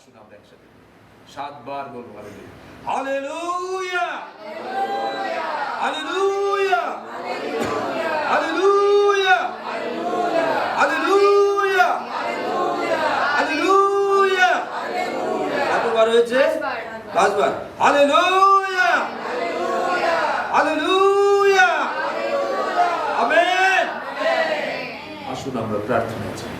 আসুন আমরা একসাথে 7 বার বলবো hallelujah, hallelujah, hallelujah, hallelujah, hallelujah. কতবার হয়েছে? 5 বার। Hallelujah, hallelujah, amen. আসুন আমরা প্রার্থনা চাই।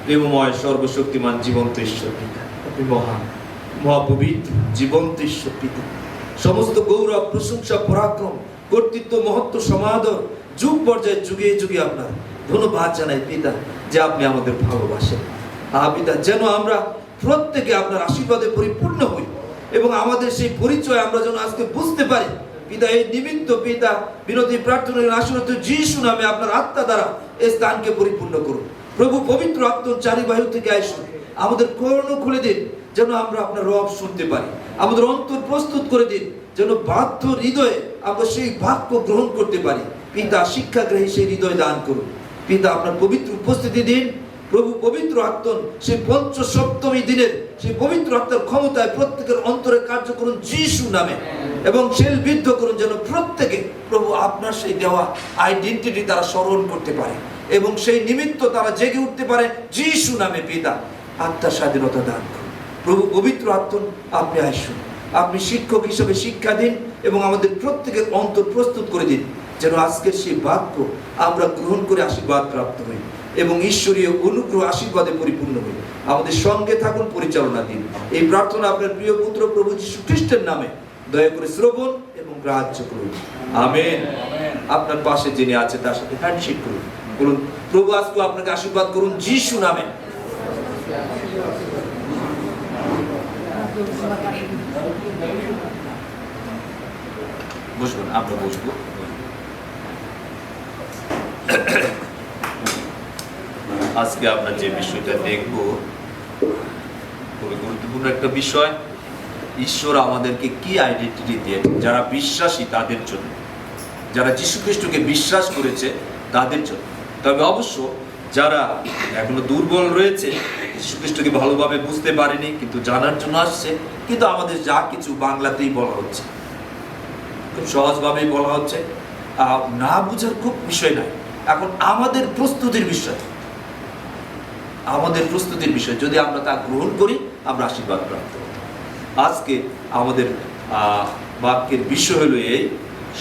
প্রেমময় সর্বশক্তিমান জীবন্ত ঈশ্বর পিতা, আপনি মহান, মহাপবিত্র, জীবন্ত ঈশ্বর পিতা। সমস্ত গৌরব, প্রশংসা, পরাক্রম, কর্তৃত্ব, মহত্ব, সমাদর যুগ পর্যায়ে যুগে যুগে আপনার ধন্যবাদ জানাই পিতা, যে আপনি আমাদের ভালোবাসেন। পিতা, যেন আমরা প্রত্যেকে আপনার আশীর্বাদে পরিপূর্ণ হই এবং আমাদের সেই পরিচয় আমরা যেন আজকে বুঝতে পারি পিতা। এই নিমিত্ত পিতা বিনতি প্রার্থনার আসনত যিশু নামে আপনার আত্মা দ্বারা এই স্থানকে পরিপূর্ণ করুন। প্রভু, পবিত্র আত্মার চারিবাহু থেকে আসুন, আমাদের কর্ণ খুলে দিন যেন আমরা আপনার রব শুনতে পারি। আমাদের অন্তর প্রস্তুত করে দিন যেন বাধ্য হৃদয়ে আমরা সেই বাক্য গ্রহণ করতে পারি। পিতা, শিক্ষাগ্রহী সেই হৃদয় দান করুন পিতা। আপনার পবিত্র উপস্থিতি দিন প্রভু। পবিত্র আত্মন সেই পঞ্চসপ্তমী দিনের সেই পবিত্র আত্মার ক্ষমতায় প্রত্যেকের অন্তরে কার্য করুন যিশু নামে, এবং সেল বিদ্ধ করুন যেন প্রত্যেকে প্রভু আপনার সেই দেওয়া আইডেন্টিটি তারা স্মরণ করতে পারে এবং সেই নিমিত্ত তারা জেগে উঠতে পারে যিশু নামে। পিতা, আত্মার স্বাধীনতা দান করুন প্রভু। পবিত্র আত্মন আপনি আসুন, আপনি শিক্ষক হিসেবে শিক্ষা দিন এবং আমাদের প্রত্যেকের অন্তর প্রস্তুত করে দিন যেন আজকের সেই বাক্য আমরা গ্রহণ করে আশীর্বাদ প্রাপ্ত হই এবং ঈশ্বরীয় অনুগ্রহ আশীর্বাদে পরিপূর্ণ হই। আমাদের সঙ্গে থাকুন, পরিচালনা দিন। এই প্রার্থনা আপনার প্রিয় পুত্র প্রভু যীশু খ্রিস্টের নামে দয়া করে শ্রবণ এবং গ্রাহ্য করুন, আমেন। আপনার পাশে যিনি আছে তার সাথে হ্যান্ডশেক করুন, বলুন প্রভু আজকে আপনাকে আশীর্বাদ করুন যীশু নামে। বসুন, আমরা বসবো। আজকে আমরা যে বিষয়টা দেখব খুবই গুরুত্বপূর্ণ একটা বিষয়। ঈশ্বর আমাদেরকে কি আইডেন্টিটি দিয়েছে যারা বিশ্বাসী তাদের জন্য, যারা যীশু খ্রিস্টকে বিশ্বাস করেছে তাদের জন্য। তবে অবশ্য যারা এখনো দুর্বল রয়েছে, যীশু খ্রিস্টকে ভালোভাবে বুঝতে পারেনি কিন্তু জানার জন্য আসছে, কিন্তু আমাদের যা কিছু বাংলাতেই বলা হচ্ছে, খুব সহজভাবেই বলা হচ্ছে, না বুঝার খুব বিষয় নাই। এখন আমাদের প্রস্তুতির বিষয়, আমাদের প্রস্তুতির বিষয়, যদি আমরা তা গ্রহণ করি আমরা আশীর্বাদ প্রাপ্ত হব। আজকে আমাদের বাক্যের বিষয় হলো এই,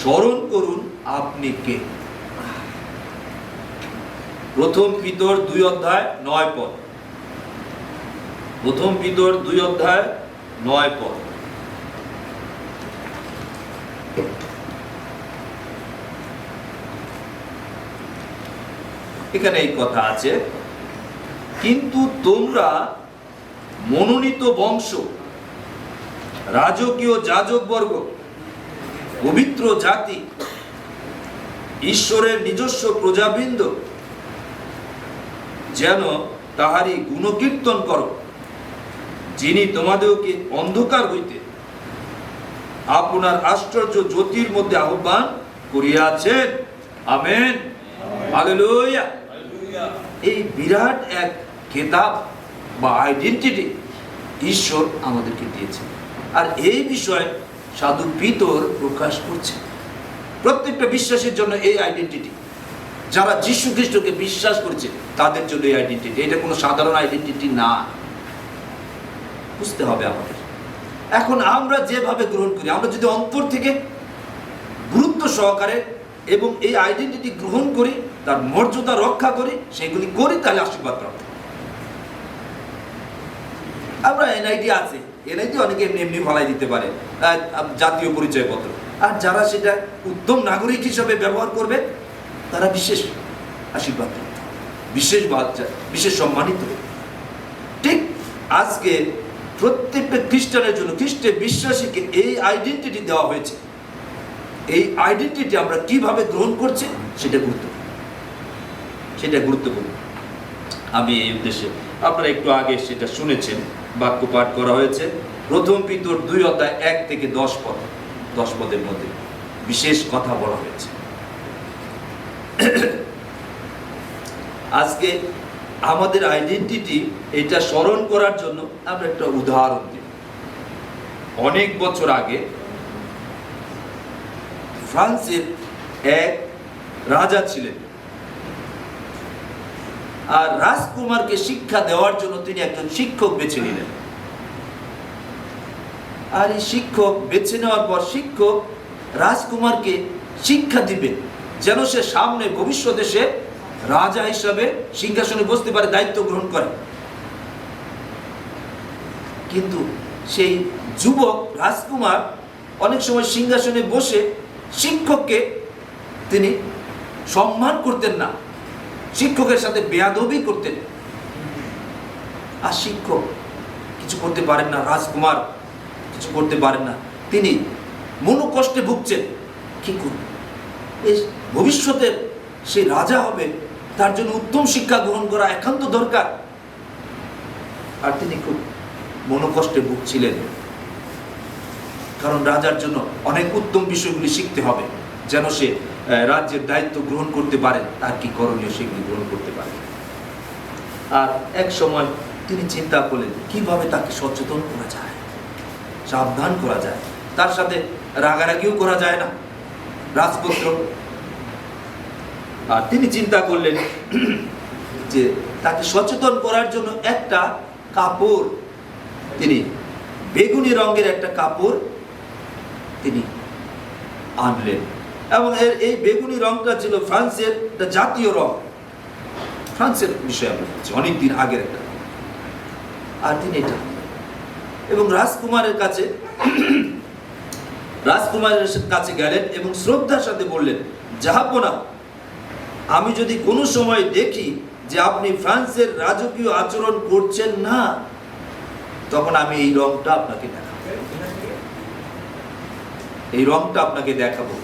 স্মরণ করুন আপনি কে। প্রথম পিতর 2 অধ্যায় 9 পদ। প্রথম পিতর 2 অধ্যায় 9 পদ। এখানে এই কথা আছে, কিন্তু তোমরা মনোনীত বংশ, রাজকীয় যাজকবর্গ, পবিত্র জাতি, ঈশ্বরের নিজস্ব প্রজাবৃন্দ, যেন তাহারই গুণকীর্তন করো, যিনি তোমাদেরকে অন্ধকার হইতে আপনার আশ্চর্য জ্যোতির মধ্যে আহ্বান করিয়াছেন, আমেন, হালেলুয়া। এই বিরাট এক খেতাব বা আইডেন্টিটি ঈশ্বর আমাদেরকে দিয়েছে, আর এই বিষয়ে সাধু পিতর প্রকাশ করছে প্রত্যেকটা বিশ্বাসের জন্য। এই আইডেন্টিটি যারা যীশু খ্রিস্টকে বিশ্বাস করেছে তাদের জন্য এই আইডেন্টিটি, এটা কোনো সাধারণ আইডেন্টিটি না, বুঝতে হবে আমাদের। এখন আমরা যেভাবে গ্রহণ করি, আমরা যদি অন্তর থেকে গুরুত্ব সহকারে এবং এই আইডেন্টিটি গ্রহণ করি, তার মর্যাদা রক্ষা করি, সেগুলি করি, তাহলে আশীর্বাদ প্রাপ্ত। আমরা এনআইডি আছে, এনআইডি অনেকে এমনি এমনি ফলাই দিতে পারে, জাতীয় পরিচয়পত্র, আর যারা সেটা উত্তম নাগরিক হিসাবে ব্যবহার করবে তারা বিশেষ আশীর্বাদ, বিশেষ সম্মানিত। ঠিক আজকে প্রত্যেকটা খ্রিস্টানের জন্য, খ্রিস্টে বিশ্বাসীকে এই আইডেন্টিটি দেওয়া হয়েছে। এই আইডেন্টিটি আমরা কিভাবে গ্রহণ করছি সেটা গুরুত্বপূর্ণ। আমি এই উদ্দেশ্যে, আপনারা একটু আগে সেটা শুনেছেন, বাক্য পাঠ করা হয়েছে। প্রথম পিতর 2 অধ্যায় 1 থেকে 10 পদ, 10 পদের মধ্যে বিশেষ কথা বলা হয়েছে। আজকে আমাদের আইডেন্টিটি এটা স্মরণ করার জন্য আমরা একটা উদাহরণ দিই। অনেক বছর আগে ফ্রান্সের এক রাজা ছিলেন, আর রাজকুমারকে শিক্ষা দেওয়ার জন্য তিনি একজন শিক্ষক বেছে নিলেন। আর এই শিক্ষক বেছে নেওয়ার পর শিক্ষক রাজকুমারকে শিক্ষা দিবেন যেন সে সামনে ভবিষ্যতে সে রাজা হিসাবে সিংহাসনে বসতে পারে, দায়িত্ব গ্রহণ করে। কিন্তু সেই যুবক রাজকুমার অনেক সময় সিংহাসনে বসে শিক্ষককে তিনি সম্মান করতেন না, শিক্ষকের সাথে বেয়াদবি করতেন। আর শিক্ষক কিছু করতে পারেন না, রাজকুমার কিছু করতে পারেন না, তিনি মনোকষ্টে ভুগছেন। কি করবেন? এই ভবিষ্যতের সে রাজা হবে, তার জন্য উত্তম শিক্ষা গ্রহণ করা একান্ত দরকার। আর তিনি খুব মনোকষ্টে ভুগছিলেন, কারণ রাজার জন্য অনেক উত্তম বিষয়গুলি শিখতে হবে যেন সে রাজ্যের দায়িত্ব গ্রহণ করতে পারেন, তার কি করণীয় সেগুলি গ্রহণ করতে পারেন। আর এক সময় তিনি চিন্তা করলেন কিভাবে তাকে সচেতন করা যায়, সাবধান করা যায়, তার সাথে রাগারাগিও করা যায় না, রাজপুত্র। আর তিনি চিন্তা করলেন যে তাকে সচেতন করার জন্য একটা কাপড়, তিনি বেগুনি রঙের একটা কাপড় তিনি আনলেন। এবং এই বেগুনি রংটা ছিল ফ্রান্সের জাতীয় রং, ফ্রান্সের বিষয়ে আমরা বলছি, অনেকদিন আগের একটা। আর তিনি এটা এবং রাজকুমারের কাছে গেলেন এবং শ্রদ্ধার সাথে বললেন, জাহাপনা, আমি যদি কোনো সময় দেখি যে আপনি ফ্রান্সের রাজকীয় আচরণ করছেন না, তখন আমি এই রংটা আপনাকে দেখাবো, এই রংটা আপনাকে দেখাবো,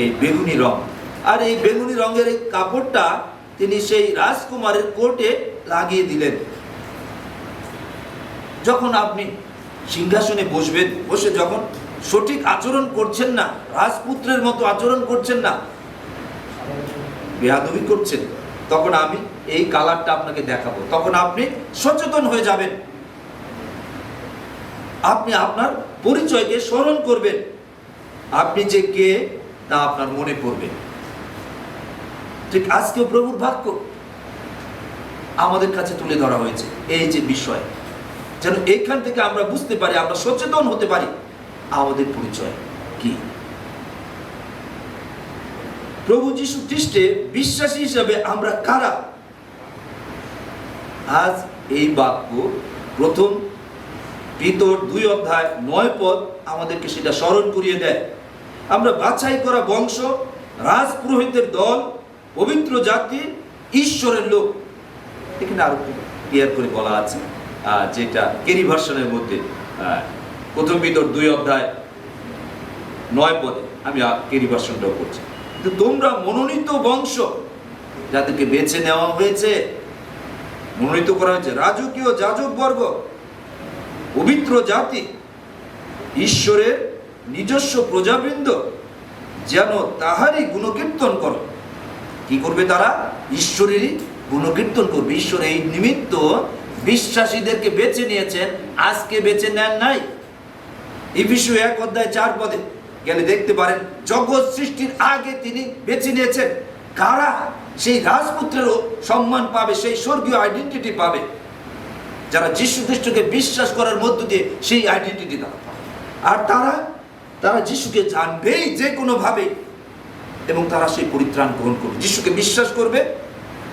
এই বেগুনি রং। আর এই বেগুনি রঙের এই কাপড়টা তিনি সেই রাজকুমারের কোটে লাগিয়ে দিলেন। যখন আপনি সিংহাসনে বসবেন, বসে যখন সঠিক আচরণ করছেন না, রাজপুত্রের মতো আচরণ করছেন না, বেয়াদবি করছেন, তখন আমি এই কালারটা আপনাকে দেখাবো, তখন আপনি সচেতন হয়ে যাবেন, আপনি আপনার পরিচয়কে স্মরণ করবেন, আপনি যে কে তা আপনার মনে পড়বে। ঠিক আজকেও প্রভুর বাক্য আমাদের কাছে তুলে ধরা হয়েছে, এই যে বিষয়, যেন এইখান থেকে আমরা বুঝতে পারি, আমরা সচেতন হতে পারি আমাদের পরিচয় কি। প্রভু যীশু খ্রিস্টে বিশ্বাসী হিসাবে আমরা কারা? আজ এই বাক্য প্রথম পিতর 2:9 আমাদেরকে সেটা স্মরণ করিয়ে দেয়। আমরা বাছাই করা বংশ, রাজপুরোহিতের দল, পবিত্র জাতি, ঈশ্বরের লোক। এখানে আরো ক্লিয়ার করে বলা আছে, যেটা কেরি ভার্সনের মধ্যে প্রথম পিতর 2:9, আমি কেরি ভার্সনটাও করছি। তোমরা মনোনীত বংশ, যাদেরকে বেছে নেওয়া হয়েছে, মনোনীত করা হয়েছে, রাজকীয় যাজকবর্গ, পবিত্র জাতি, ঈশ্বরের নিজস্ব প্রজাবৃন্দ, যেন তাহারই গুণকীর্তন করো। কি করবে তারা? ঈশ্বরেরই গুণকীর্তন করবে। ঈশ্বর এই নিমিত্ত বিশ্বাসীদেরকে বেছে নিয়েছেন, আজকে বেছে নেন নাই। এফেসীয় 1:4 গেলে দেখতে পারেন, জগৎ সৃষ্টির আগে তিনি বেছে নিয়েছেন। কারা? সেই রাজপুত্রেরও সম্মান পাবে, সেই স্বর্গীয় আইডেন্টিটি পাবে, যারা যীশু খ্রিস্টকে বিশ্বাস করার মধ্য দিয়ে সেই আইডেন্টিটি তারা পাবে। আর তারা যিশুকে জানবেই যে কোনো ভাবে, এবং তারা সেই পরিত্রাণ গ্রহণ করবে, যিশুকে বিশ্বাস করবে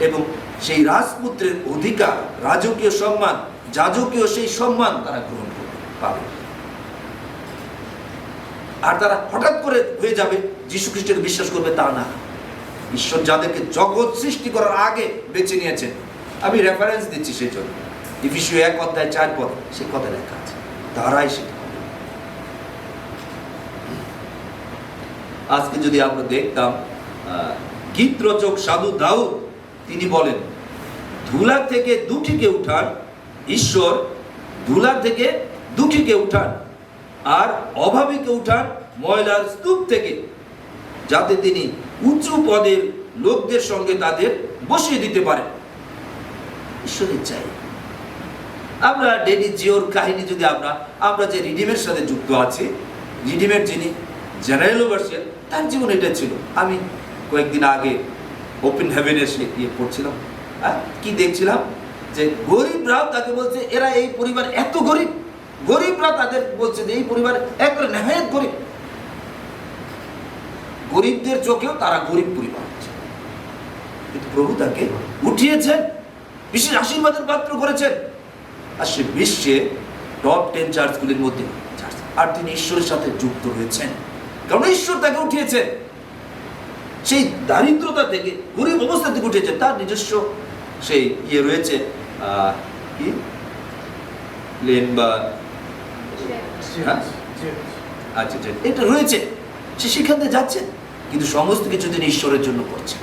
এবং সেই রাজপুত্রের অধিকার, রাজকীয় সম্মান, যাজকীয় সেই সম্মান তারা গ্রহণ করবে, পাবে। আর তারা হঠাৎ করে হয়ে যাবে যীশু খ্রিস্টকে বিশ্বাস করবে তা না। ঈশ্বর যাদেরকে জগৎ সৃষ্টি করার আগে বেছে নিয়েছেন, আমি রেফারেন্স দিচ্ছি সেই জন্য, এফেসীয় 1:4 সেই কথা লেখা আছে, তারাই সেটা। আজকে যদি আমরা দেখতাম, গীত রচক সাধু দাউদ তিনি বলেন, ধুলা থেকে দুঃখীকে উঠান, ঈশ্বর ধুলা থেকে দুঃখীকে উঠান, আর অভাবীকে উঠান ময়লার স্তূপ থেকে, যাতে তিনি উঁচু পদের লোকদের সঙ্গে তাদের বসিয়ে দিতে পারেন। ঈশ্বরের চাই। আমরা ডেডি জিওর কাহিনী যদি আমরা যে রিডিমের সাথে যুক্ত আছি, রিডিমের যিনি জেনারেল ওভারসিয়ার, তার জীবন এটা ছিল। আমি কয়েকদিন আগে ওপেন হেভেনে পড়ছিলাম, কি দেখছিলাম যে গরিবরাও তাকে বলছে এরা এই পরিবার এত গরিব, গরিবরা তাদের বলছে যে এই পরিবার এক নেহায়েত গরিব, গরিবদের চোখেও তারা গরিব পরিবার, কিন্তু প্রভু তাকে উঠিয়েছেন, বিশেষ আশীর্বাদের পাত্র করেছেন, আর সে বিশ্বে টপ 10 চার্চগুলির মধ্যে চার্চ। আর তিনি ঈশ্বরের সাথে যুক্ত রয়েছেন, কারণ ঈশ্বর তাকে উঠিয়েছেন সেই দারিদ্রতা থেকে, গরিব অবস্থা থেকে উঠেছেন। তার নিজস্ব সেই রয়েছে, কি লেন বা আচ্ছা এটা রয়েছে, সে সেখান থেকে যাচ্ছেন, কিন্তু সমস্ত কিছু তিনি ঈশ্বরের জন্য করছেন,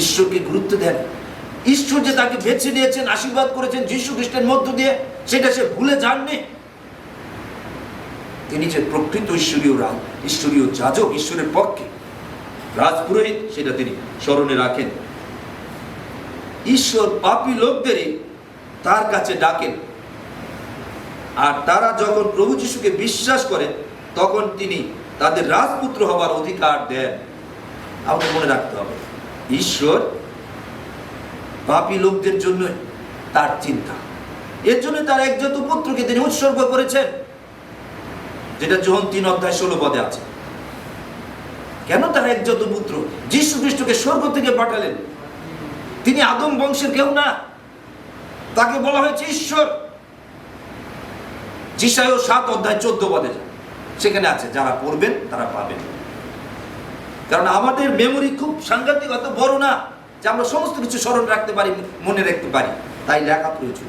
ঈশ্বরকে গুরুত্ব দেন। ঈশ্বর যে তাকে বেছে নিয়েছেন, আশীর্বাদ করেছেন যীশু খ্রিস্টের মধ্য দিয়ে, সেটা সে ভুলে যাননি। তিনি যে প্রকৃত ঈশ্বরীয় যাজক, ঈশ্বরের পক্ষে রাজপুরোহিত, সেটা তিনি স্মরণে রাখেন। ঈশ্বর পাপী লোকদেরই তার কাছে ডাকেন, আর তারা যখন প্রভু যীশুকে বিশ্বাস করে তখন তিনি তাদের রাজপুত্র হবার অধিকার দেন। আমাদের মনে রাখতে হবে, ঈশ্বর পাপী লোকদের জন্য তার চিন্তা, এর জন্য তার একজাত পুত্রকে তিনি উৎসর্গ করেছেন, যেটা যোহন 3:16 আছে। কেন তার একজাত পুত্র? যীশু খ্রিস্টকে স্বর্গ থেকে পাঠালেন। তিনি আদম বংশের কেউ না, তাকে বলা হয়েছে ঈশ্বর। যিশায় 7:14 সেখানে আছে, যারা পড়বেন তারা পাবেন। কারণ আমাদের মেমোরি খুব সাংঘাতিক, অত বড় না যে আমরা সমস্ত কিছু স্মরণ রাখতে পারি, মনে রাখতে পারি, তাই লেখা প্রয়োজন।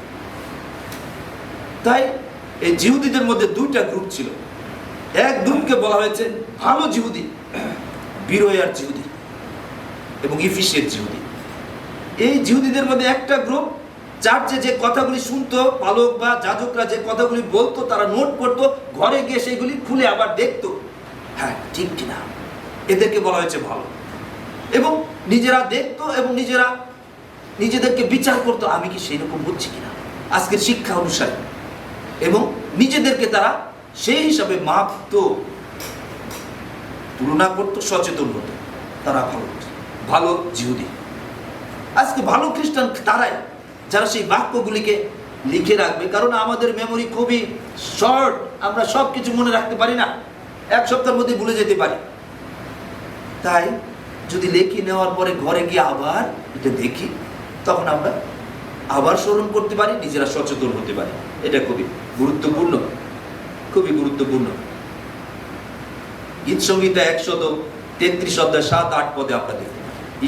তাই এই জিহুদীদের মধ্যে 2টা গ্রুপ ছিল। এক গ্রুপকে বলা হয়েছে ভালো জিহুদি, বিরোয়ার জিহুদি এবং ইফিসের জিহুদি। এই জিহুদীদের মধ্যে একটা গ্রুপ চার্চে যে কথাগুলি শুনতো, পালক বা যাজকরা যে কথাগুলি বলতো, তারা নোট করতো, ঘরে গিয়ে সেগুলি খুলে আবার দেখতো, হ্যাঁ ঠিক কিনা। এদেরকে বলা হয়েছে ভালো, এবং নিজেরা দেখতো এবং নিজেদেরকে বিচার করতো, আমি কি সেই রকম বুঝছি কিনা আজকের শিক্ষা অনুসারে, এবং নিজেদেরকে তারা সেই হিসাবে মাপতো, তুলনা করতো, সচেতন হতো, তারা ভালো জিহুদি। আজকে ভালো খ্রিস্টান তারাই যারা সেই বাক্যগুলিকে লিখে রাখবে, কারণ আমাদের মেমোরি খুবই শর্ট, আমরা সব কিছু মনে রাখতে পারি না, এক সপ্তাহের মধ্যে ভুলে যেতে পারি। তাই যদি লিখে নেওয়ার পরে ঘরে গিয়ে আবার এটা দেখি, তখন আমরা আবার স্মরণ করতে পারি, নিজেরা সচেতন হতে পারি। এটা খুবই গুরুত্বপূর্ণ, খুবই গুরুত্বপূর্ণ। গীত সংহিতা 133:7-8 আমরা দেখি,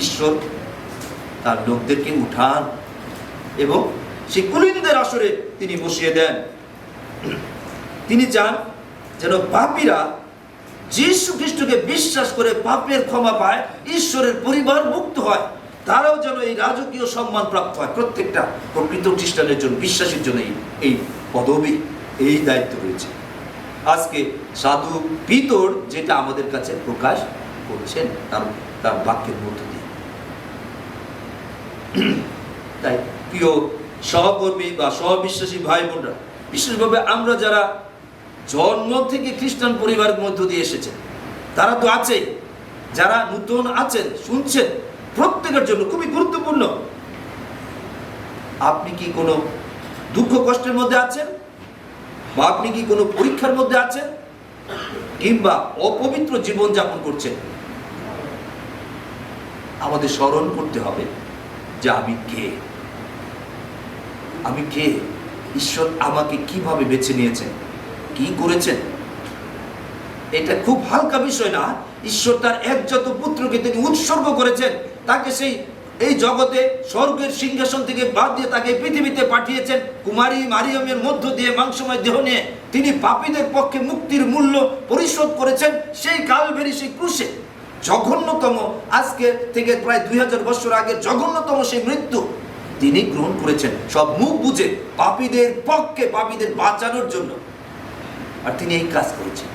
ঈশ্বর তার লোকদেরকে উঠান এবং সেই কুলীনদের আসরে তিনি বসিয়ে দেন। তিনি চান যেন পাপীরা যীশু খ্রিস্টকে বিশ্বাস করে পাপের ক্ষমা পায়, ঈশ্বরের পরিবার মুক্ত হয়, তারাও যেন এই রাজকীয় সম্মান প্রাপ্ত হয়। প্রত্যেকটা প্রকৃত খ্রিস্টানের জন্য, বিশ্বাসের জন্য এই পদবী, এই দায়িত্ব রয়েছে। আজকে সাধু পিতর যেটা আমাদের কাছে প্রকাশ করছেন তার বাক্যের মধ্য দিয়ে। তাই প্রিয় সহকর্মী বা সহবিশ্বাসী ভাই বোনরা, বিশেষভাবে আমরা যারা জন্ম থেকে খ্রিস্টান পরিবারের মধ্য দিয়ে এসেছেন, তারা তো আছে, যারা নতুন আছেন, শুনছেন, প্রত্যেকের জন্য খুবই গুরুত্বপূর্ণ। আপনি কি কোনো দুঃখ কষ্টের মধ্যে আছেন, বা আপনি কি কোনো পরীক্ষার মধ্যে আছেন, কিংবা অপবিত্র জীবন যাপন করছেন, আমাদের স্মরণ করতে হবে যে আমি কে, আমি কে, ঈশ্বর আমাকে কিভাবে বেছে নিয়েছেন, কি করেছেন। এটা খুব হালকা বিষয় না। ঈশ্বর তার একজাত পুত্রকে তিনি উৎসর্গ করেছেন, তাকে এই জগতে স্বর্গের সিংহাসন থেকে বাদ দিয়ে তাকে পৃথিবীতে পাঠিয়েছেন, কুমারী মারিয়মের মধ্য দিয়ে মাংসময় দেহ নিয়ে তিনি পাপীদের পক্ষে মুক্তির মূল্য পরিশোধ করেছেন সেই কালভেরি, সেই ক্রুশে। জঘন্যতম, আজকে থেকে প্রায় 2000 বছর আগে জঘন্যতম সেই মৃত্যু তিনি গ্রহণ করেছেন, সব মুখ বুঝে পাপীদের পক্ষে, পাপীদের বাঁচানোর জন্য। আর তিনি এই কাজ করেছেন।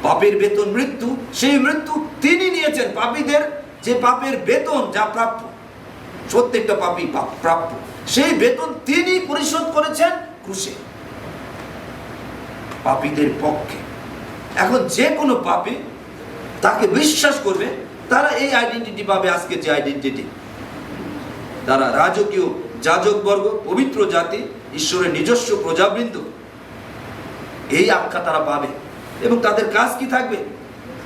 পাপের বেতন মৃত্যু, সেই মৃত্যু তিনি নিয়েছেন। পাপীদের যে পাপের বেতন যা প্রাপ্য, প্রত্যেকটা পাপী প্রাপ্য, সেই বেতন তিনি পরিশোধ করেছেন ক্রুশে পাপীদের পক্ষে। এখন যে কোনো পাপী তাকে বিশ্বাস করবে, তারা এই আইডেন্টিটি পাবে। আজকে যে আইডেন্টিটি, তারা রাজকীয় যাজকবর্গ, পবিত্র জাতি, ঈশ্বরের নিজস্ব প্রজাবৃন্দ, এই আখ্যা তারা পাবে। এবং তাদের কাজ কি থাকবে?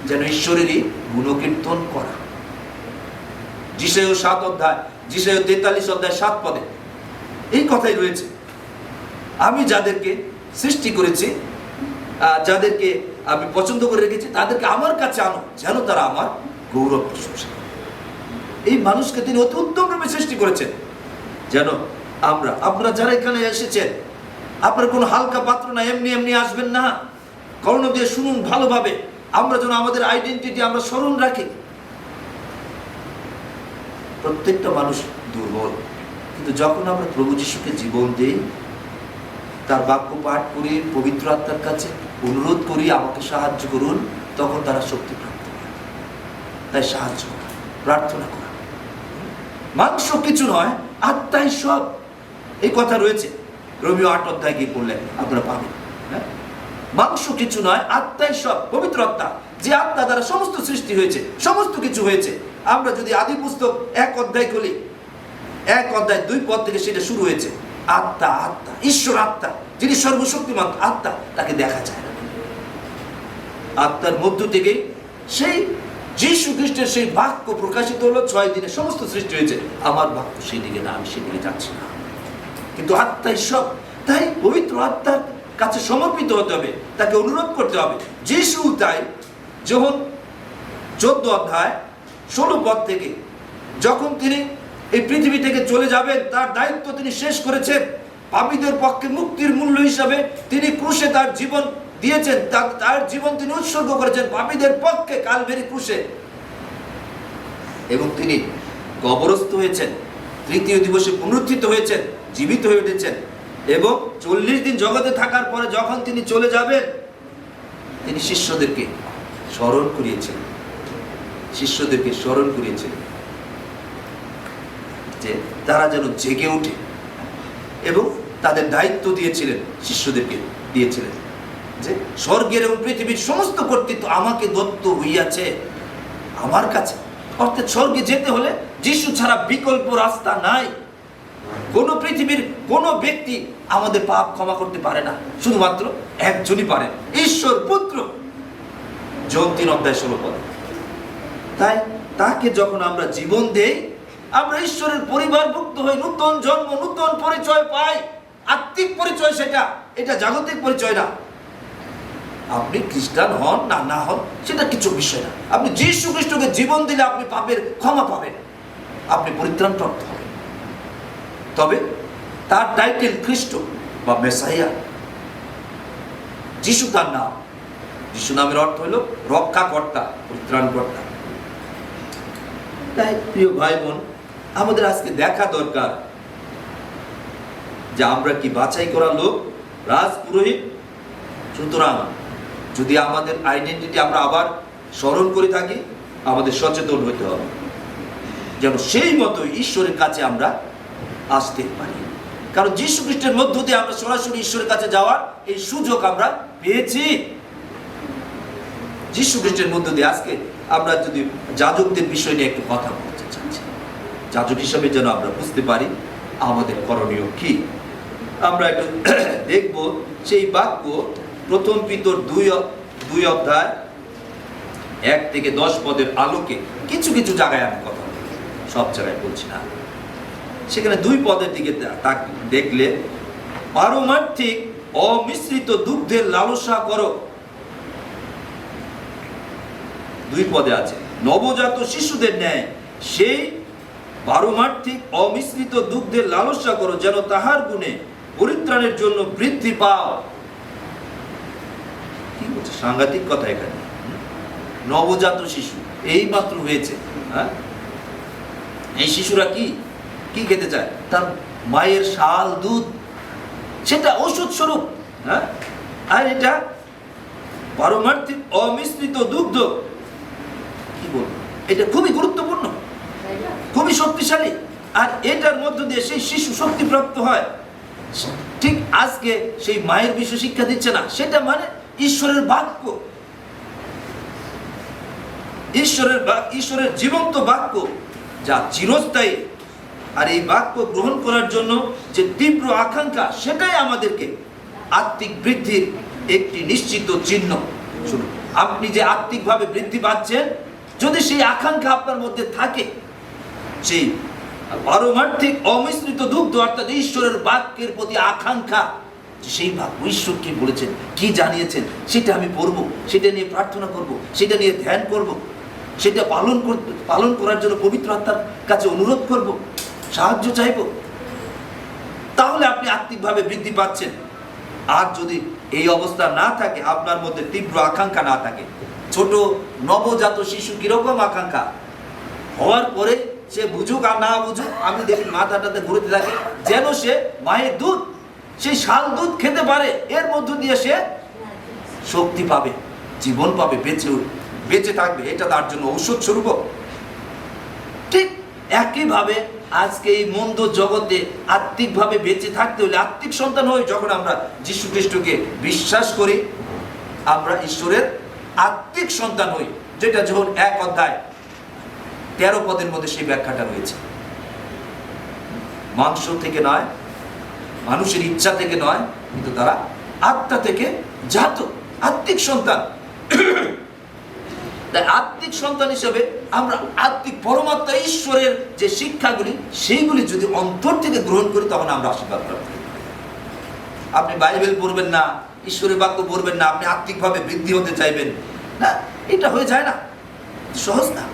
যেন ঈশ্বরেরই গুণকীর্তন করা। যিশায়া 7 অধ্যায়, যিশায়া 43 অধ্যায় 7 পদে এই কথাই রয়েছে, আমি যাদেরকে সৃষ্টি করেছি, যাদেরকে আমি পছন্দ করে রেখেছি, তাদেরকে আমার কাছে আনো, যেন তারা আমার গৌরব প্রশংসা করে। এই মানুষকে তিনি অতি উত্তম রূপে সৃষ্টি করেছেন, যেন আপনারা যারা এখানে এসেছেন, আপনার কোনো হালকা পাত্র না, এমনি এমনি আসবেন না, কর্ণ দিয়ে শুনুন ভালোভাবে। আমরা যেন আমাদের আইডেন্টিটি আমরা স্মরণ রাখি। প্রত্যেকটা মানুষ দুর্বল, কিন্তু যখন আমরা প্রভু যিশুকে জীবন দেই, তার বাক্য পাঠ করি, পবিত্র আত্মার কাছে অনুরোধ করি আমাকে সাহায্য করুন, তখন তারা শক্তি প্রাপ্ত হয়। তাই সাহায্য করা, প্রার্থনা করা। মাংস কিছু নয়, আত্মাই সব, এই কথা রয়েছে। রোমীয় 8 অধ্যায় গিয়ে পড়লে আপনারা পাবেন। মাংস কিছু নয়, আত্মাই সব। পবিত্র আত্মা, যে আত্মা দ্বারা সমস্ত সৃষ্টি হয়েছে, সমস্ত কিছু হয়েছে। আমরা যদি আদি পুস্তক 1 অধ্যায় খুলি, 1 অধ্যায় 2 পদ থেকে সেটা শুরু হয়েছে। আত্মা, আত্মা, ঈশ্বর আত্মা, যিনি সর্বশক্তিমান আত্মা, তাকে দেখা যায় না। আত্মার মধ্য থেকে সেই যীশু খ্রিস্টের সেই বাক্য প্রকাশিত হলো। 6 দিনে সমস্ত সৃষ্টি হয়েছে। আমার বাক্য সেই দিকে না, আমি সেদিকে যাচ্ছি না, কিন্তু আত্মাই সব। তাই পবিত্র আত্মার কাছে সমর্পিত হতে হবে, তাকে অনুরোধ করতে হবে। যীশু তাই যখন 14 অধ্যায় 16 পদ থেকে, যখন তিনি এই পৃথিবী থেকে চলে যাবেন, তার দায়িত্ব তিনি শেষ করেছেন। পাপীদের পক্ষে মুক্তির মূল্য হিসাবে তিনি ক্রুশে তার জীবন দিয়েছেন, তার জীবন তিনি উৎসর্গ করেছেন পাপীদের পক্ষে কালভেরি ক্রুশে। এবং তিনি কবরস্থ হয়েছেন, 3য় দিবসে পুনরুত্থিত হয়েছেন, জীবিত হয়ে উঠেছেন। এবং 40 দিন জগতে থাকার পরে যখন তিনি চলে যাবেন, তিনি শিষ্যদেরকে স্মরণ করিয়েছিলেন, যে তারা যেন জেগে ওঠে। এবং তাদের দায়িত্ব দিয়েছিলেন, শিষ্যদেরকে দিয়েছিলেন, যে স্বর্গের এবং পৃথিবীর সমস্ত কর্তৃত্ব আমাকে দত্ত হইয়াছে, আমার কাছে। অর্থাৎ স্বর্গে যেতে হলে যিশু ছাড়া বিকল্প রাস্তা নাই। কোনো পৃথিবীর কোনো ব্যক্তি আমাদের পাপ ক্ষমা করতে পারে না, শুধুমাত্র একজনই পারেন, ঈশ্বর পুত্র। জন 3 অধ্যায় 16 পদ। তাই তাকে যখন আমরা জীবন দেই, আমরা ঈশ্বরের পরিবারভুক্ত হই, নূতন জন্ম, নূতন পরিচয় পাই। আত্মিক পরিচয় সেটা, এটা জাগতিক পরিচয় না। আপনি খ্রিস্টান হন না না হন, সেটা কিছু বিষয় না। আপনি যীশু খ্রিস্টকে জীবন দিলে আপনি পাপের ক্ষমা পাবেন, আপনি পরিত্রাণ প্রাপ্ত হবেন। তবে তার টাইটেল খ্রিস্ট বা মেসাইয়া। যিশু তার নাম, যিশু নামের অর্থ হলো রক্ষাকর্তা, পরিত্রাণকর্তা। তাই প্রিয় ভাই বোন, আমাদের আজকে দেখা দরকার যে আমরা কি বাছাই করা লোক, রাজপুরোহিত। সুতরাং যদি আমাদের আইডেন্টিটি আমরা আবার স্মরণ করে থাকি, আমাদের সচেতন হতে হবে, যেন সেই মতো ঈশ্বরের কাছে আমরা আসতে পারি। কারণ যীশু খ্রিস্টের মধ্য দিয়ে আমরা সরাসরি ঈশ্বরের কাছে যাওয়ার এই সুযোগ আমরা পেয়েছি, যীশু খ্রিস্টের মধ্য দিয়ে। আজকে আমরা যদি যাজকদের বিষয় নিয়ে একটু কথা বলতে চাচ্ছি, যাজক হিসাবে যেন আমরা বুঝতে পারি আমাদের করণীয় কি। আমরা একটু দেখব সেই বাক্য, প্রথম পিতর 2 অধ্যায় 1 থেকে 10 পদের আলোকে কিছু কিছু জায়গায় আমি কথা বলি, সব জায়গায় বলছি না। সেখানে 2 পদের দিকে দেখলে, পারমার্থিক অমিশ্রিত দুগ্ধের লালসা করো। 2 পদে আছে, নবজাত শিশুদের ন্যায় সেই পারমার্থিক অমিশ্রিত দুগ্ধের লালসা করো, যেন তাহার গুণে পরিত্রাণের জন্য বৃদ্ধি পাও। কি বলছে? সাংঘাতিক কথা এখানে। নবজাত শিশু এই মাত্র হয়েছে, হ্যাঁ, এই শিশুরা কি কি খেতে চায়? তার মায়ের শাল দুধ, সেটা ওষুধ স্বরূপ। হ্যাঁ, আর এটা পারমার্থিক অমিশ্রিত দুগ্ধ, কি বলবো, এটা খুবই গুরুত্বপূর্ণ, খুবই শক্তিশালী। আর এটার মধ্য দিয়ে সেই শিশু শক্তিপ্রাপ্ত হয়। ঠিক আজকে সেই মায়ের বিষয় শিক্ষা দিচ্ছে না, সেটা মানে ঈশ্বরের বাক্য, ঈশ্বরের জীবন্ত বাক্য যা চিরস্থায়ী। আর এই বাক্য গ্রহণ করার জন্য যে তীব্র আকাঙ্ক্ষা, সেটাই আমাদেরকে আত্মিক বৃদ্ধির একটি নিশ্চিত চিহ্ন। শুনুন, আপনি যে আত্মিকভাবে বৃদ্ধি পাচ্ছেন, যদি সেই আকাঙ্ক্ষা আপনার মধ্যে থাকে, সেই পারমার্থিক অমিশ্রিত দুগ্ধ অর্থাৎ ঈশ্বরের বাক্যের প্রতি আকাঙ্ক্ষা, সেই বাক্য ঈশ্বর কি বলেছেন, কি জানিয়েছেন, সেটা আমি পড়বো, সেটা নিয়ে প্রার্থনা করব, সেটা নিয়ে ধ্যান করব, সেটা পালন করার জন্য পবিত্র আত্মার কাছে অনুরোধ করব, সাহায্য চাইব, তাহলে আপনি আত্মিকভাবে বৃদ্ধি পাচ্ছেন। আর যদি এই অবস্থা না থাকে, আপনার মধ্যে তীব্র আকাঙ্ক্ষা না থাকে, ছোট নবজাত শিশু কিরকম আকাঙ্ক্ষা হওয়ার পরে সে বুঝুক আর না বুঝুক, আমি দেখি মাথাটাতে ঘুরতে থাকে, যেন সে মায়ের দুধ, সেই শাল দুধ খেতে পারে, এর মধ্য দিয়ে সে শক্তি পাবে, জীবন পাবে, বেঁচে থাকবে, এটা তার জন্য ঔষধ স্বরূপ। ঠিক একইভাবে আজকে এই মন্দ জগতে আত্মিকভাবে বেঁচে থাকতে হলে, আত্মিক সন্তান হই, যখন আমরা যীশু খ্রিস্টকে বিশ্বাস করি, আমরা ঈশ্বরের আত্মিক সন্তান হই, যেটা যখন 1 অধ্যায় 13 পদের মধ্যে সেই ব্যাখ্যাটা রয়েছে। মাংস থেকে নয়, মানুষের ইচ্ছা থেকে নয়, কিন্তু তারা আত্মা থেকে জাত, আত্মিক সন্তান। তাই আত্মিক সন্তান হিসেবে আমরা আত্মিক পরমাত্মা ঈশ্বরের যে শিক্ষাগুলি, সেইগুলি যদি অন্তর থেকে গ্রহণ করি, তখন আমরা আশীর্বাদ প্রাপ্ত হই। আপনি বাইবেল পড়বেন না, ঈশ্বরের বাক্য পড়বেন না, আপনি আত্মিকভাবে বৃদ্ধি হতে চাইবেন না, এটা হয়ে যায় না, সহজ না।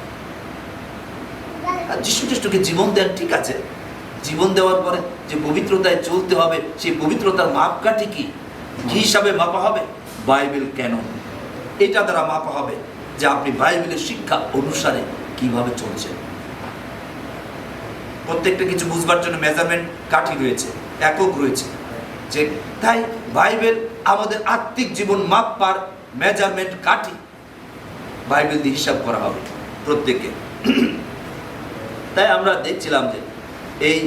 যীশু খ্রিস্টকে জীবন দেন, ঠিক আছে, জীবন দেওয়ার পরে যে পবিত্রতায় চলতে হবে, সেই পবিত্রতার মাপকাঠি কি হিসাবে মাপা হবে? বাইবেল কেন, এটা দ্বারা মাপা হবে যে আপনি বাইবেলের শিক্ষা অনুসারে কিভাবে চলছেন। প্রত্যেকটা কিছু বুঝবার জন্য মেজারমেন্ট কাঠি রয়েছে, একক রয়েছে, যে তাই বাইবেল আমাদের আত্মিক জীবন মাপবার মেজারমেন্ট কাঠি। বাইবেল দিয়ে হিসাব করা হবে প্রত্যেকে। তাই আমরা দেখছিলাম যে এই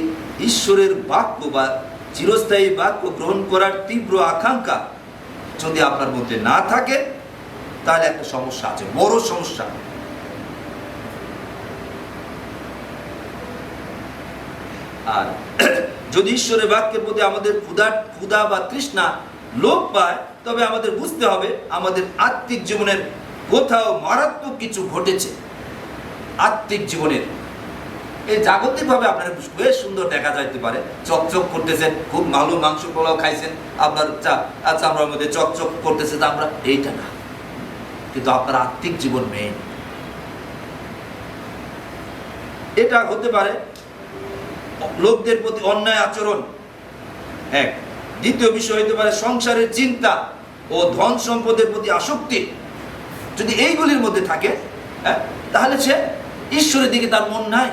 ঈশ্বরের বাক্য বা চিরস্থায়ী বাক্য গ্রহণ করার তীব্র আকাঙ্ক্ষা যদি আপনার মধ্যে না থাকে, তাহলে একটা সমস্যা আছে, বড় সমস্যা। আর যদি ঈশ্বরের বাক্যের প্রতি আমাদের ক্ষুধা বা তৃষ্ণা লোপ পায়, তবে আমাদের বুঝতে হবে আমাদের আত্মিক জীবনের কোথাও মারাত্মক কিছু ঘটেছে। আত্মিক জীবনের এই জাগতিকভাবে আপনার বেশ সুন্দর দেখা যাইতে পারে, চকচক করতেছেন, খুব ভালো মাংস পোলাও খাইছেন, আপনার চামড়ার মধ্যে চকচক করতেছে, তা আমরা এইটা না, কিন্তু আপনার আত্মিক জীবন মেইন। এটা হতে পারে লোকদের প্রতি অন্যায় আচরণ, এক। দ্বিতীয় বিষয় হতে পারে সংসারের চিন্তা ও ধন সম্পদের প্রতি আসক্তি। যদি এইগুলির মধ্যে থাকে, তাহলে সে ঈশ্বরের দিকে তার মন নাই।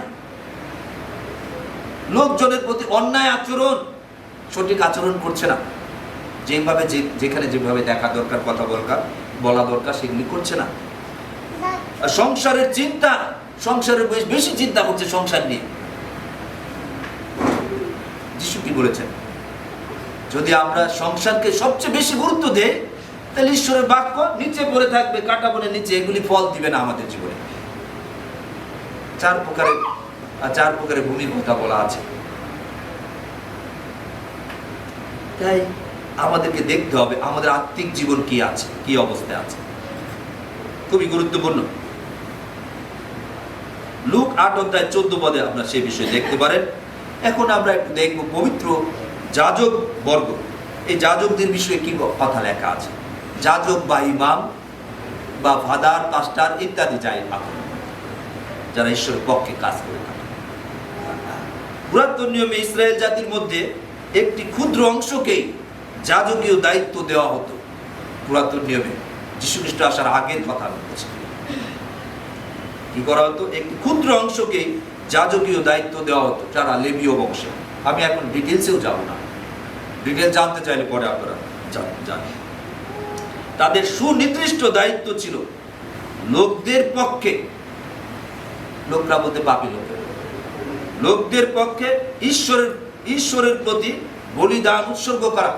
লোকজনের প্রতি অন্যায় আচরণ, সঠিক আচরণ করছে না, যেভাবে যেখানে যেভাবে দেখা দরকার, কথা বলা দরকার, সেগুলি করছে না। সংসারের চিন্তা, সংসারের বেশি চিন্তা করছে সংসার নিয়ে। যিশু কি বলেছেন? যদি আমরা সংসারকে সবচেয়ে বেশি গুরুত্ব দেই, তাহলে ঈশ্বরের বাক্য নিচে পড়ে থাকবে, কাটা বনের নিচে, এগুলি ফল দিবে না আমাদের জীবনে। 4 প্রকারের ভূমির কথা বলা আছে। তাই আমাদেরকে দেখতে হবে আমাদের আত্মিক জীবন কি আছে, কি অবস্থায় আছে, খুবই গুরুত্বপূর্ণ। লুক 8 অধ্যায় 14 পদে আপনারা সেই বিষয়ে দেখতে পারেন। এখন আমরা একটু দেখব পবিত্র যাজক বর্গ, এই যাজকদের বিষয়ে কি কথা লেখা আছে। যাজক বা ইমাম বা ফাদার, পাস্টার ইত্যাদি যারা ঈশ্বরের পক্ষে কাজ করে থাকে। পুরাতন নিয়মে ইসরায়েল জাতির মধ্যে একটি ক্ষুদ্র অংশকেই যাজকীয় দায়িত্ব দেওয়া হতো। পুরাতন নিয়মে যীশু খ্রিস্ট আসার আগের কথা বলছি, কি করা হতো? একটি ক্ষুদ্র অংশকেই যাজকীয় দায়িত্ব দেওয়া হতো, যারা লেবীয় বংশে। আমি এখন ডিটেলসেও যাব না, ডিটেলস জানতে চাইলে পরে আপনারা জানেন। তাদের সুনির্দিষ্ট দায়িত্ব ছিল লোকদের পক্ষে, লোকরা বলতে পাপী লোকের, লোকদের পক্ষে ঈশ্বরের প্রতি বলিদান উৎসর্গ করা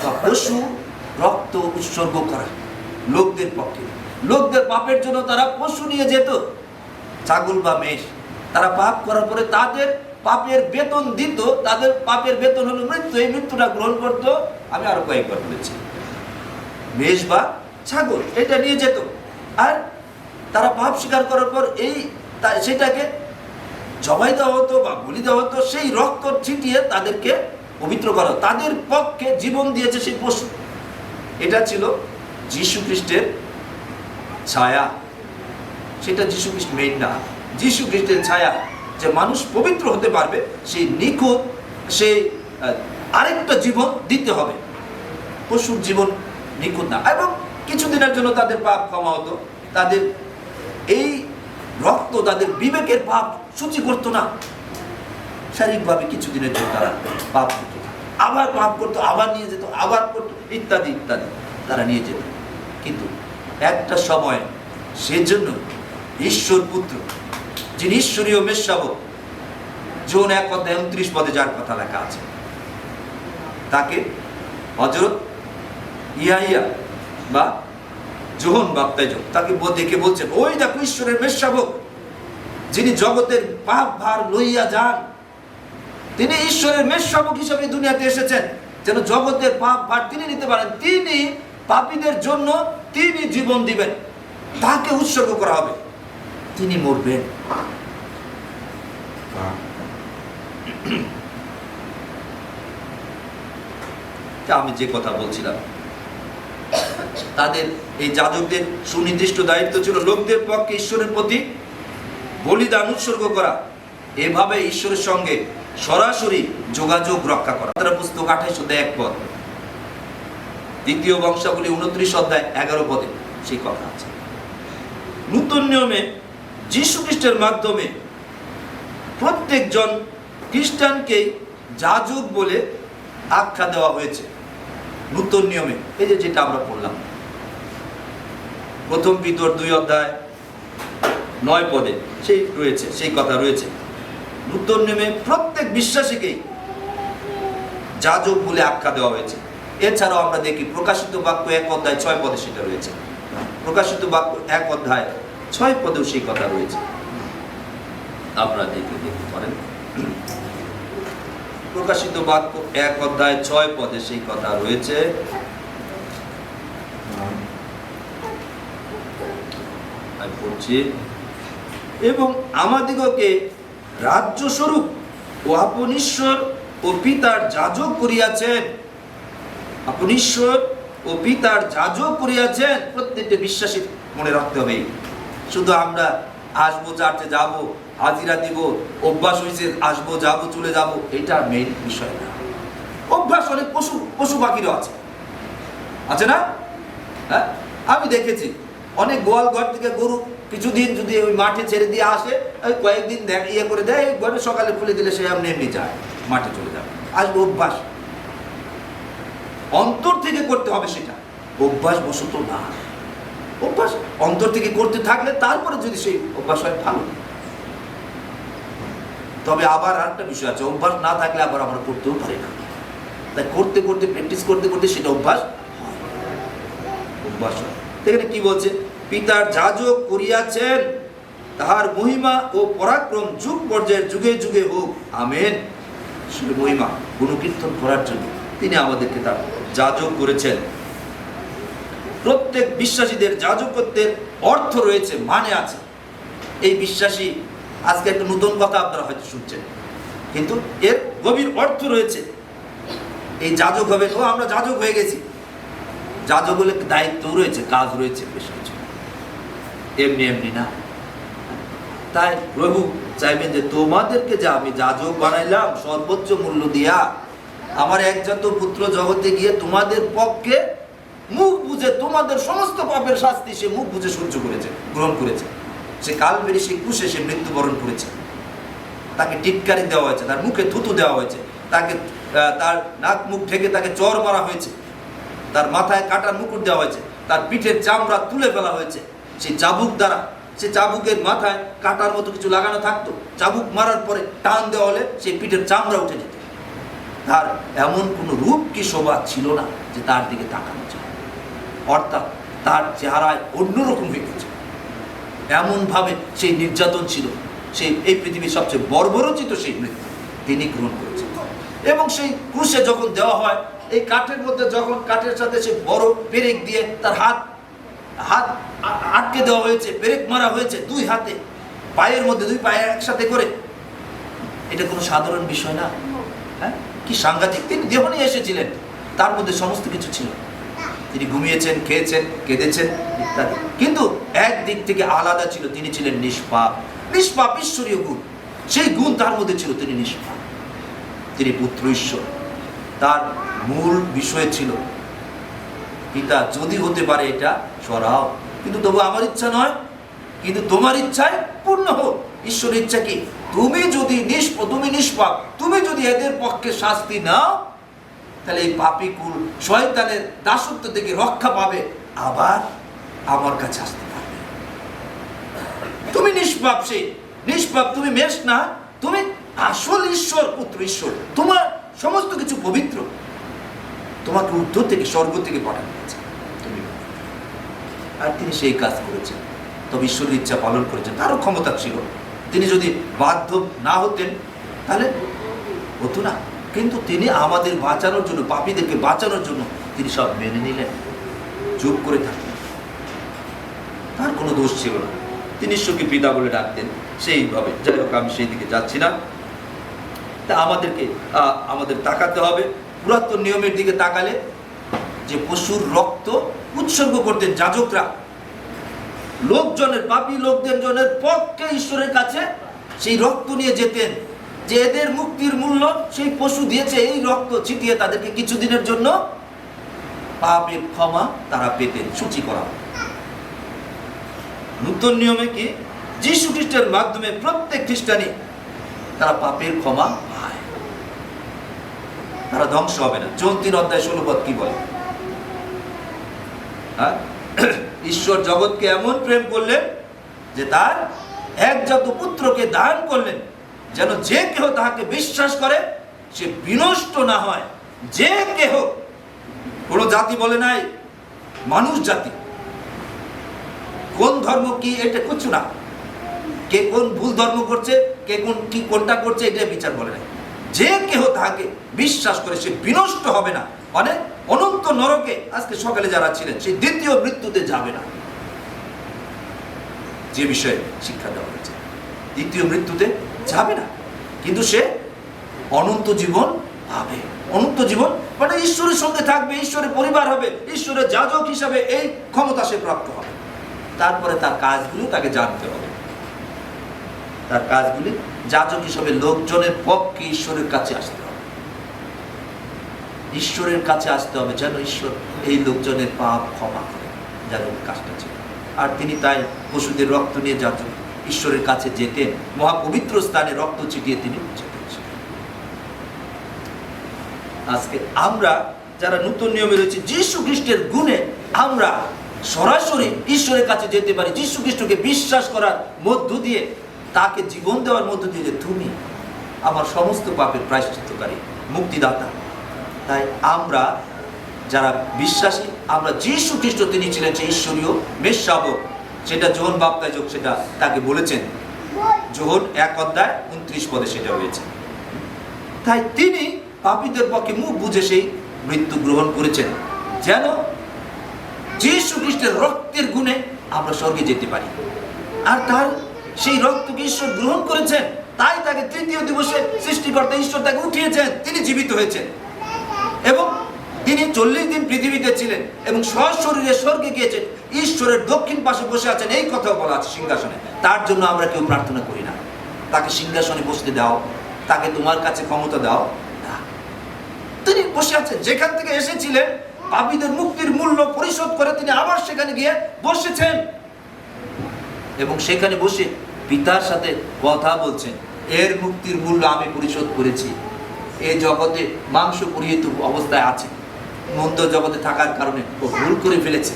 বা পশু রক্ত উৎসর্গ করা। লোকদের পক্ষে, লোকদের পাপের জন্য তারা পশু নিয়ে যেত, ছাগল বা মেষ। তারা পাপ করার পরে তাদের পাপের বেতন দিত, তাদের পাপের বেতন হলো মৃত্যু। এই মৃত্যুটা গ্রহণ করতো, আমি আরো কয়েকবার বলেছি, মেষ বা ছাগল এটা নিয়ে যেত। আর তারা পাপ স্বীকার করার পর সেটাকে জবাই দেওয়া হতো বা বলি দেওয়া হতো, সেই রক্ত ছিটিয়ে তাদেরকে পবিত্র করা। তাদের পক্ষে জীবন দিয়েছে সেই পশু। এটা ছিল যীশু খ্রিস্টের ছায়া। সেটা যীশু খ্রিস্ট মেইন না, যীশু খ্রিস্টের ছায়া, যে মানুষ পবিত্র হতে পারবে সেই নিখুঁত, সেই আরেকটা জীবন দিতে হবে। পশুর জীবন নিখুঁত না। এবং কিছুদিনের জন্য তাদের পাপ ক্ষমা হতো। তাদের এই রক্ত তাদের বিবেকের পাপ সূচি করতো না। শারীরিকভাবে কিছুদিনের জন্য তারা পাপ করতো, আবার পাপ করতো, আবার নিয়ে যেত, আবার করতো, ইত্যাদি ইত্যাদি তারা নিয়ে যেত। কিন্তু একটা সময় সেজন্য ঈশ্বর পুত্র, যিনি ঈশ্বরীয় মেষশাবক, যোন 1:29 যার কথা লেখা আছে, তাকে হযরত ইয়াহিয়া বা যোহন বাপ্তাইজক তাকে দেখে বলছেন, ওই দেখো ঈশ্বরের মেষশাবক, যিনি জগতের পাপ ভার লইয়া যান। তিনি ঈশ্বরের মেষশাবক হিসেবে দুনিয়াতে এসেছেন, যেন জগতের পাপ ভার তিনি নিতে পারেন। তিনি পাপীদের জন্য তিনি জীবন দিবেন, তাকে উৎসর্গ করা হবে, তিনি মরবেন। আমি যে কথা বলছিলাম, তাদের এই যাজকদের সুনির্দিষ্ট দায়িত্ব ছিল লোকদের পক্ষে ঈশ্বরের প্রতি বলিদান উৎসর্গ করা, এভাবে ঈশ্বরের সঙ্গে সরাসরি যোগাযোগ রক্ষা করা। তারা পুস্তক 28:1 দ্বিতীয় বংশাবলী 29:11 সেই কথা আছে। নূতন নিয়মে যীশু খ্রিস্টের মাধ্যমে প্রত্যেকজন খ্রিস্টানকে যাজক বলে আখ্যা দেওয়া হয়েছে। নূতন নিয়মে এই যেটা আমরা পড়লাম, প্রথম পিতর 2:9 সেই রয়েছে, সেই কথা রয়েছে। নূতন নিয়মে প্রত্যেক বিশ্বাসীকেই যাজক বলে আখ্যা দেওয়া হয়েছে। এছাড়াও আমরা দেখি প্রকাশিত বাক্য 1:6 সেটা রয়েছে। প্রকাশিত বাক্য 1:6 সেই কথা রয়েছে, আপনারা দেখতে পারেন। প্রকাশিত বাক্য 1:6 সেই কথা রয়েছে। আমি পড়ছি, এবং আমাদিগকে রাজ্য স্বরূপ ও আপন ঈশ্বর ও পিতার যাজক করিয়াছেন। আপন ঈশ্বর ও পিতার যাজক করিয়াছেন। প্রত্যেকটা বিশ্বাসী মনে রাখতে হবে। শুধু আমরা আসবো, চার্চে যাব, হাজিরা দিব, অভ্যাস হয়েছে, আসবো যাবো চলে যাব, এটা মেইন বিষয় না। অভ্যাস অনেক পশু পাখিরও আছে না? হ্যাঁ, আমি দেখেছি অনেক গোয়াল ঘর থেকে গরু কিছুদিন যদি ওই মাঠে ছেড়ে দিয়ে আসে, ওই কয়েকদিন ইয়ে করে দেয়, ঘরে সকালে খুলে দিলে সে এমনি যায়, মাঠে চলে যাবে, আসবে। অভ্যাস অন্তর থেকে করতে হবে, সেটা অভ্যাস বশত না। অভ্যাস অন্তর থেকে করতে থাকলে তারপরে যদি সেই অভ্যাস হয় ভালো। তবে আবার আরেকটা বিষয় আছে, অভ্যাস না থাকলে আবার আমরা করতেও পারি না। তাই করতে করতে, প্র্যাকটিস করতে করতে সেটা অভ্যাস হয়। অভ্যাস হয়। এখানে কি বলছে? পিতার যাজক করিয়াছেন, তাহার মহিমা ও পরাক্রম যুগ পর্যায়ের যুগে যুগে হোক, আমেন। শুধু মহিমা গুণকীর্তন করার জন্য তিনি আমাদেরকে তার যাজক করেছেন। প্রত্যেক বিশ্বাসীদের যাজকত্বের অর্থ রয়েছে, মানে আছে। এই বিশ্বাসী, আজকে একটা নতুন কথা আপনারা হয়তো শুনছেন, কিন্তু এর গভীর অর্থ রয়েছে। এই যাজক হবে, ও আমরা যাজক হয়ে গেছি। যাজক বলে দায়িত্ব রয়েছে, কাজ রয়েছে, বেশ কিছু, এমনি এমনি না। তাই প্রভু চাইবেন যে তোমাদেরকে যে আমি যাজক বানাইলাম সর্বোচ্চ মূল্য দিয়া, আমার একজাত পুত্র জগতে গিয়ে তোমাদের পক্ষে মুখ বুঝে, তোমাদের সমস্ত পাপের শাস্তি সে মুখ বুঝে সহ্য করেছে, গ্রহণ করেছে। সে কালবেরি সেই ক্রুশে সে মৃত্যুবরণ করেছে। তাকে টিটকারি দেওয়া হয়েছে, তার মুখে থুতু দেওয়া হয়েছে, তাকে তার নাক মুখ ঢেকে তাকে চর মারা হয়েছে, তার মাথায় কাটার মুকুট দেওয়া হয়েছে, তার পিঠের চামড়া তুলে ফেলা হয়েছে, সেই চাবুক দ্বারা সে চাবুকের মাথায় কাটার মতো কিছু লাগানো থাকতো, চাবুক মারার পরে টান দেওয়া হলে সেই পিঠের চামড়া উঠে যেত। তার এমন কোনো রূপ কি শোভা ছিল না যে তার দিকে তাকানো যায়, অর্থাৎ তার চেহারায় অন্যরকম হয়ে গেছে। এমনভাবে সেই নির্যাতন ছিল, সেই এই পৃথিবীর সবচেয়ে বর্বরচিত সেই মৃত্যু তিনি গ্রহণ করেছেন। এবং সেই ক্রুশে যখন দেওয়া হয়, এই কাঠের মধ্যে যখন কাঠের সাথে সে বড় পেরেক দিয়ে তার হাত আটকে দেওয়া হয়েছে, পেরেক মারা হয়েছে দুই হাতে, পায়ের মধ্যে দুই পায়ে একসাথে করে, এটা কোনো সাধারণ বিষয় না। হ্যাঁ, কি সাংঘাতিক! তিনি দেহ নিয়ে এসেছিলেন, তার মধ্যে সমস্ত কিছু ছিল। তিনি ঘুমিয়েছেন, খেয়েছেন, কেঁদেছেন ইত্যাদি, কিন্তু এক দিক থেকে আলাদা ছিল, তিনি ছিলেন নিষ্পাপ। নিষ্পাপ ঈশ্বরীয় গুণ, সেই গুণ তার মধ্যে ছিল, তিনি নিষ্পাপ, তিনি পুত্র ঈশ্বর। তার মূল বিষয় ছিল, পিতা যদি হতে পারে এটা সরাও, কিন্তু তবু আমার ইচ্ছা নয়, কিন্তু তোমার ইচ্ছায় পূর্ণ হোক। ঈশ্বরের ইচ্ছা কি? তুমি যদি তুমি নিষ্পাপ, তুমি যদি এদের পক্ষে শাস্তি নাও, তাহলে এই পাপী কুল শয়তানের দাসত্ব থেকে রক্ষা পাবে, আবার আমার কাছে আসতে পারবে। তুমি নিষ্পাপ, সেই নিষ্পাপ, তুমি মেষ না, তুমি আসল ঈশ্বর, পুত্র ঈশ্বর, তোমার সমস্ত কিছু পবিত্র, তোমাকে ঊর্ধ্ব থেকে, স্বর্গ থেকে পাঠানো হয়েছে, তুমি। আর তিনি সেই কাজ করেছেন, তবে ঈশ্বরের ইচ্ছা পালন করেছেন। তারও ক্ষমতা ছিল, তিনি যদি বাধ্য না হতেন তাহলে হতো না, কিন্তু তিনি আমাদের বাঁচানোর জন্য, পাপীদেরকে বাঁচানোর জন্য তিনি সব মেনে নিলেন, চুপ করে থাকলেন। তার কোনো দোষ ছিল না, তিনি ঈশ্বরকে পিতা বলে ডাকতেন সেইভাবে। যাই হোক, আমি সেই দিকে যাচ্ছি না। তা আমাদের তাকাতে হবে পুরাতন নিয়মের দিকে। তাকালে যে পশুর রক্ত উৎসর্গ করতেন যাজকরা, লোকজনের, পাপী লোকদের জনের পক্ষে ঈশ্বরের কাছে সেই রক্ত নিয়ে যেতেন, যে এদের মুক্তির মূল্য সেই পশু দিয়েছে, এই রক্ত ছিটিয়ে তাদেরকে কিছুদিনের জন্য পাপের ক্ষমা তারা পেতেন, সূচি করা। নতুন নিয়মে কি? যীশু খ্রিস্টের মাধ্যমে প্রত্যেক খ্রিস্টানই তারা পাপের ক্ষমা পায়, তারা ধ্বংস হবে না। জন 3:16 কি বলে? ঈশ্বর জগৎকে এমন প্রেম করলেন যে তার একজাত পুত্রকে দান করলেন, যেন যে কেহ তাহাকে বিশ্বাস করে সে বিনষ্ট না হয়। যে কেহ, কোন জাতি বলে নাই, মানুষ জাতি, কোন ধর্ম কি এটা কিছু না, কে কোন ভুল ধর্ম করছে, কে কোনটা করছে, এটা বিচার বলে নাই। যে কেহ তাহাকে বিশ্বাস করে সে বিনষ্ট হবে না, মানে অনন্ত নরকে আজকে সকালে যারা ছিলেন সেই দ্বিতীয় মৃত্যুতে যাবে না, যে বিষয়ে শিক্ষা দেওয়া হয়েছে, দ্বিতীয় মৃত্যুতে যাবে না, কিন্তু সে অনন্ত জীবন পাবে। অনন্ত জীবন মানে ঈশ্বরের সঙ্গে থাকবে, ঈশ্বরের পরিবার হবে, ঈশ্বরের যাজক হিসাবে এই ক্ষমতা সে প্রাপ্ত হবে। তারপরে তার কাজগুলো তাকে জানতে হবে, তার কাজগুলি যাজক হিসাবে লোকজনের পক্ষে ঈশ্বরের কাছে আসতে হবে, ঈশ্বরের কাছে আসতে হবে, যেন ঈশ্বর এই লোকজনের পাপ ক্ষমা করে, যেন কাজটা ছিল। আর তিনি তাই পশুদের রক্ত নিয়ে যাজক ঈশ্বরের কাছে যেতেন, মহাপবিত্র স্থানে রক্ত ছিটিয়ে তিনি যেতেন। আজকে আমরা যারা নতুন নিয়মে রয়েছে, যীশু খ্রিস্টের গুণে আমরা সরাসরি ঈশ্বরের কাছে যেতে পারি, যীশু খ্রিস্টকে বিশ্বাস করার মধ্য দিয়ে, তাকে জীবন দেওয়ার মধ্য দিয়ে, যে তুমি আমার সমস্ত পাপের প্রায়শ্চিত্তকারী, মুক্তিদাতা। তাই আমরা যারা বিশ্বাসী, আমরা যীশু খ্রিস্ট, তিনি ছিলেন সেই ঈশ্বরীয় মেষশাবক, সেটা যোহন বাপ্তাইজক সেটা তাকে বলেছেন, যোহন 1:29 সেটা হয়েছে। তাই তিনি পাপীদের পক্ষে মুখ বুঝে সেই মৃত্যু গ্রহণ করেছেন, যেন যীশু খ্রিস্টের রক্তের গুণে আমরা স্বর্গে যেতে পারি। আর তার সেই রক্তকে ঈশ্বর গ্রহণ করেছেন, তাই তাকে তৃতীয় দিবসে সৃষ্টিকর্তা ঈশ্বর তাকে উঠিয়েছেন, তিনি জীবিত হয়েছেন, এবং তিনি 40 দিন পৃথিবীতে ছিলেন এবং সশরীরে স্বর্গে গিয়েছেন, ঈশ্বরের দক্ষিণ পাশে বসে আছেন, এই কথাও বলা আছে সিংহাসনে। তার জন্য আমরা কেউ প্রার্থনা করি না, তাকে সিংহাসনে বসতে দাও, তাকে তোমার কাছে ক্ষমতা দাও, না। তিনি বসে আছেন, যেখান থেকে এসেছিলেন পাপীদের মুক্তির মূল্য পরিশোধ করে তিনি আবার সেখানে গিয়ে বসেছেন, এবং সেখানে বসে পিতার সাথে কথা বলছেন, এর মুক্তির মূল্য আমি পরিশোধ করেছি। এই জগতে মাংস পরিহিত অবস্থায় আছে, মন্দ জগতে থাকার কারণে ও ভুল করে ফেলেছে,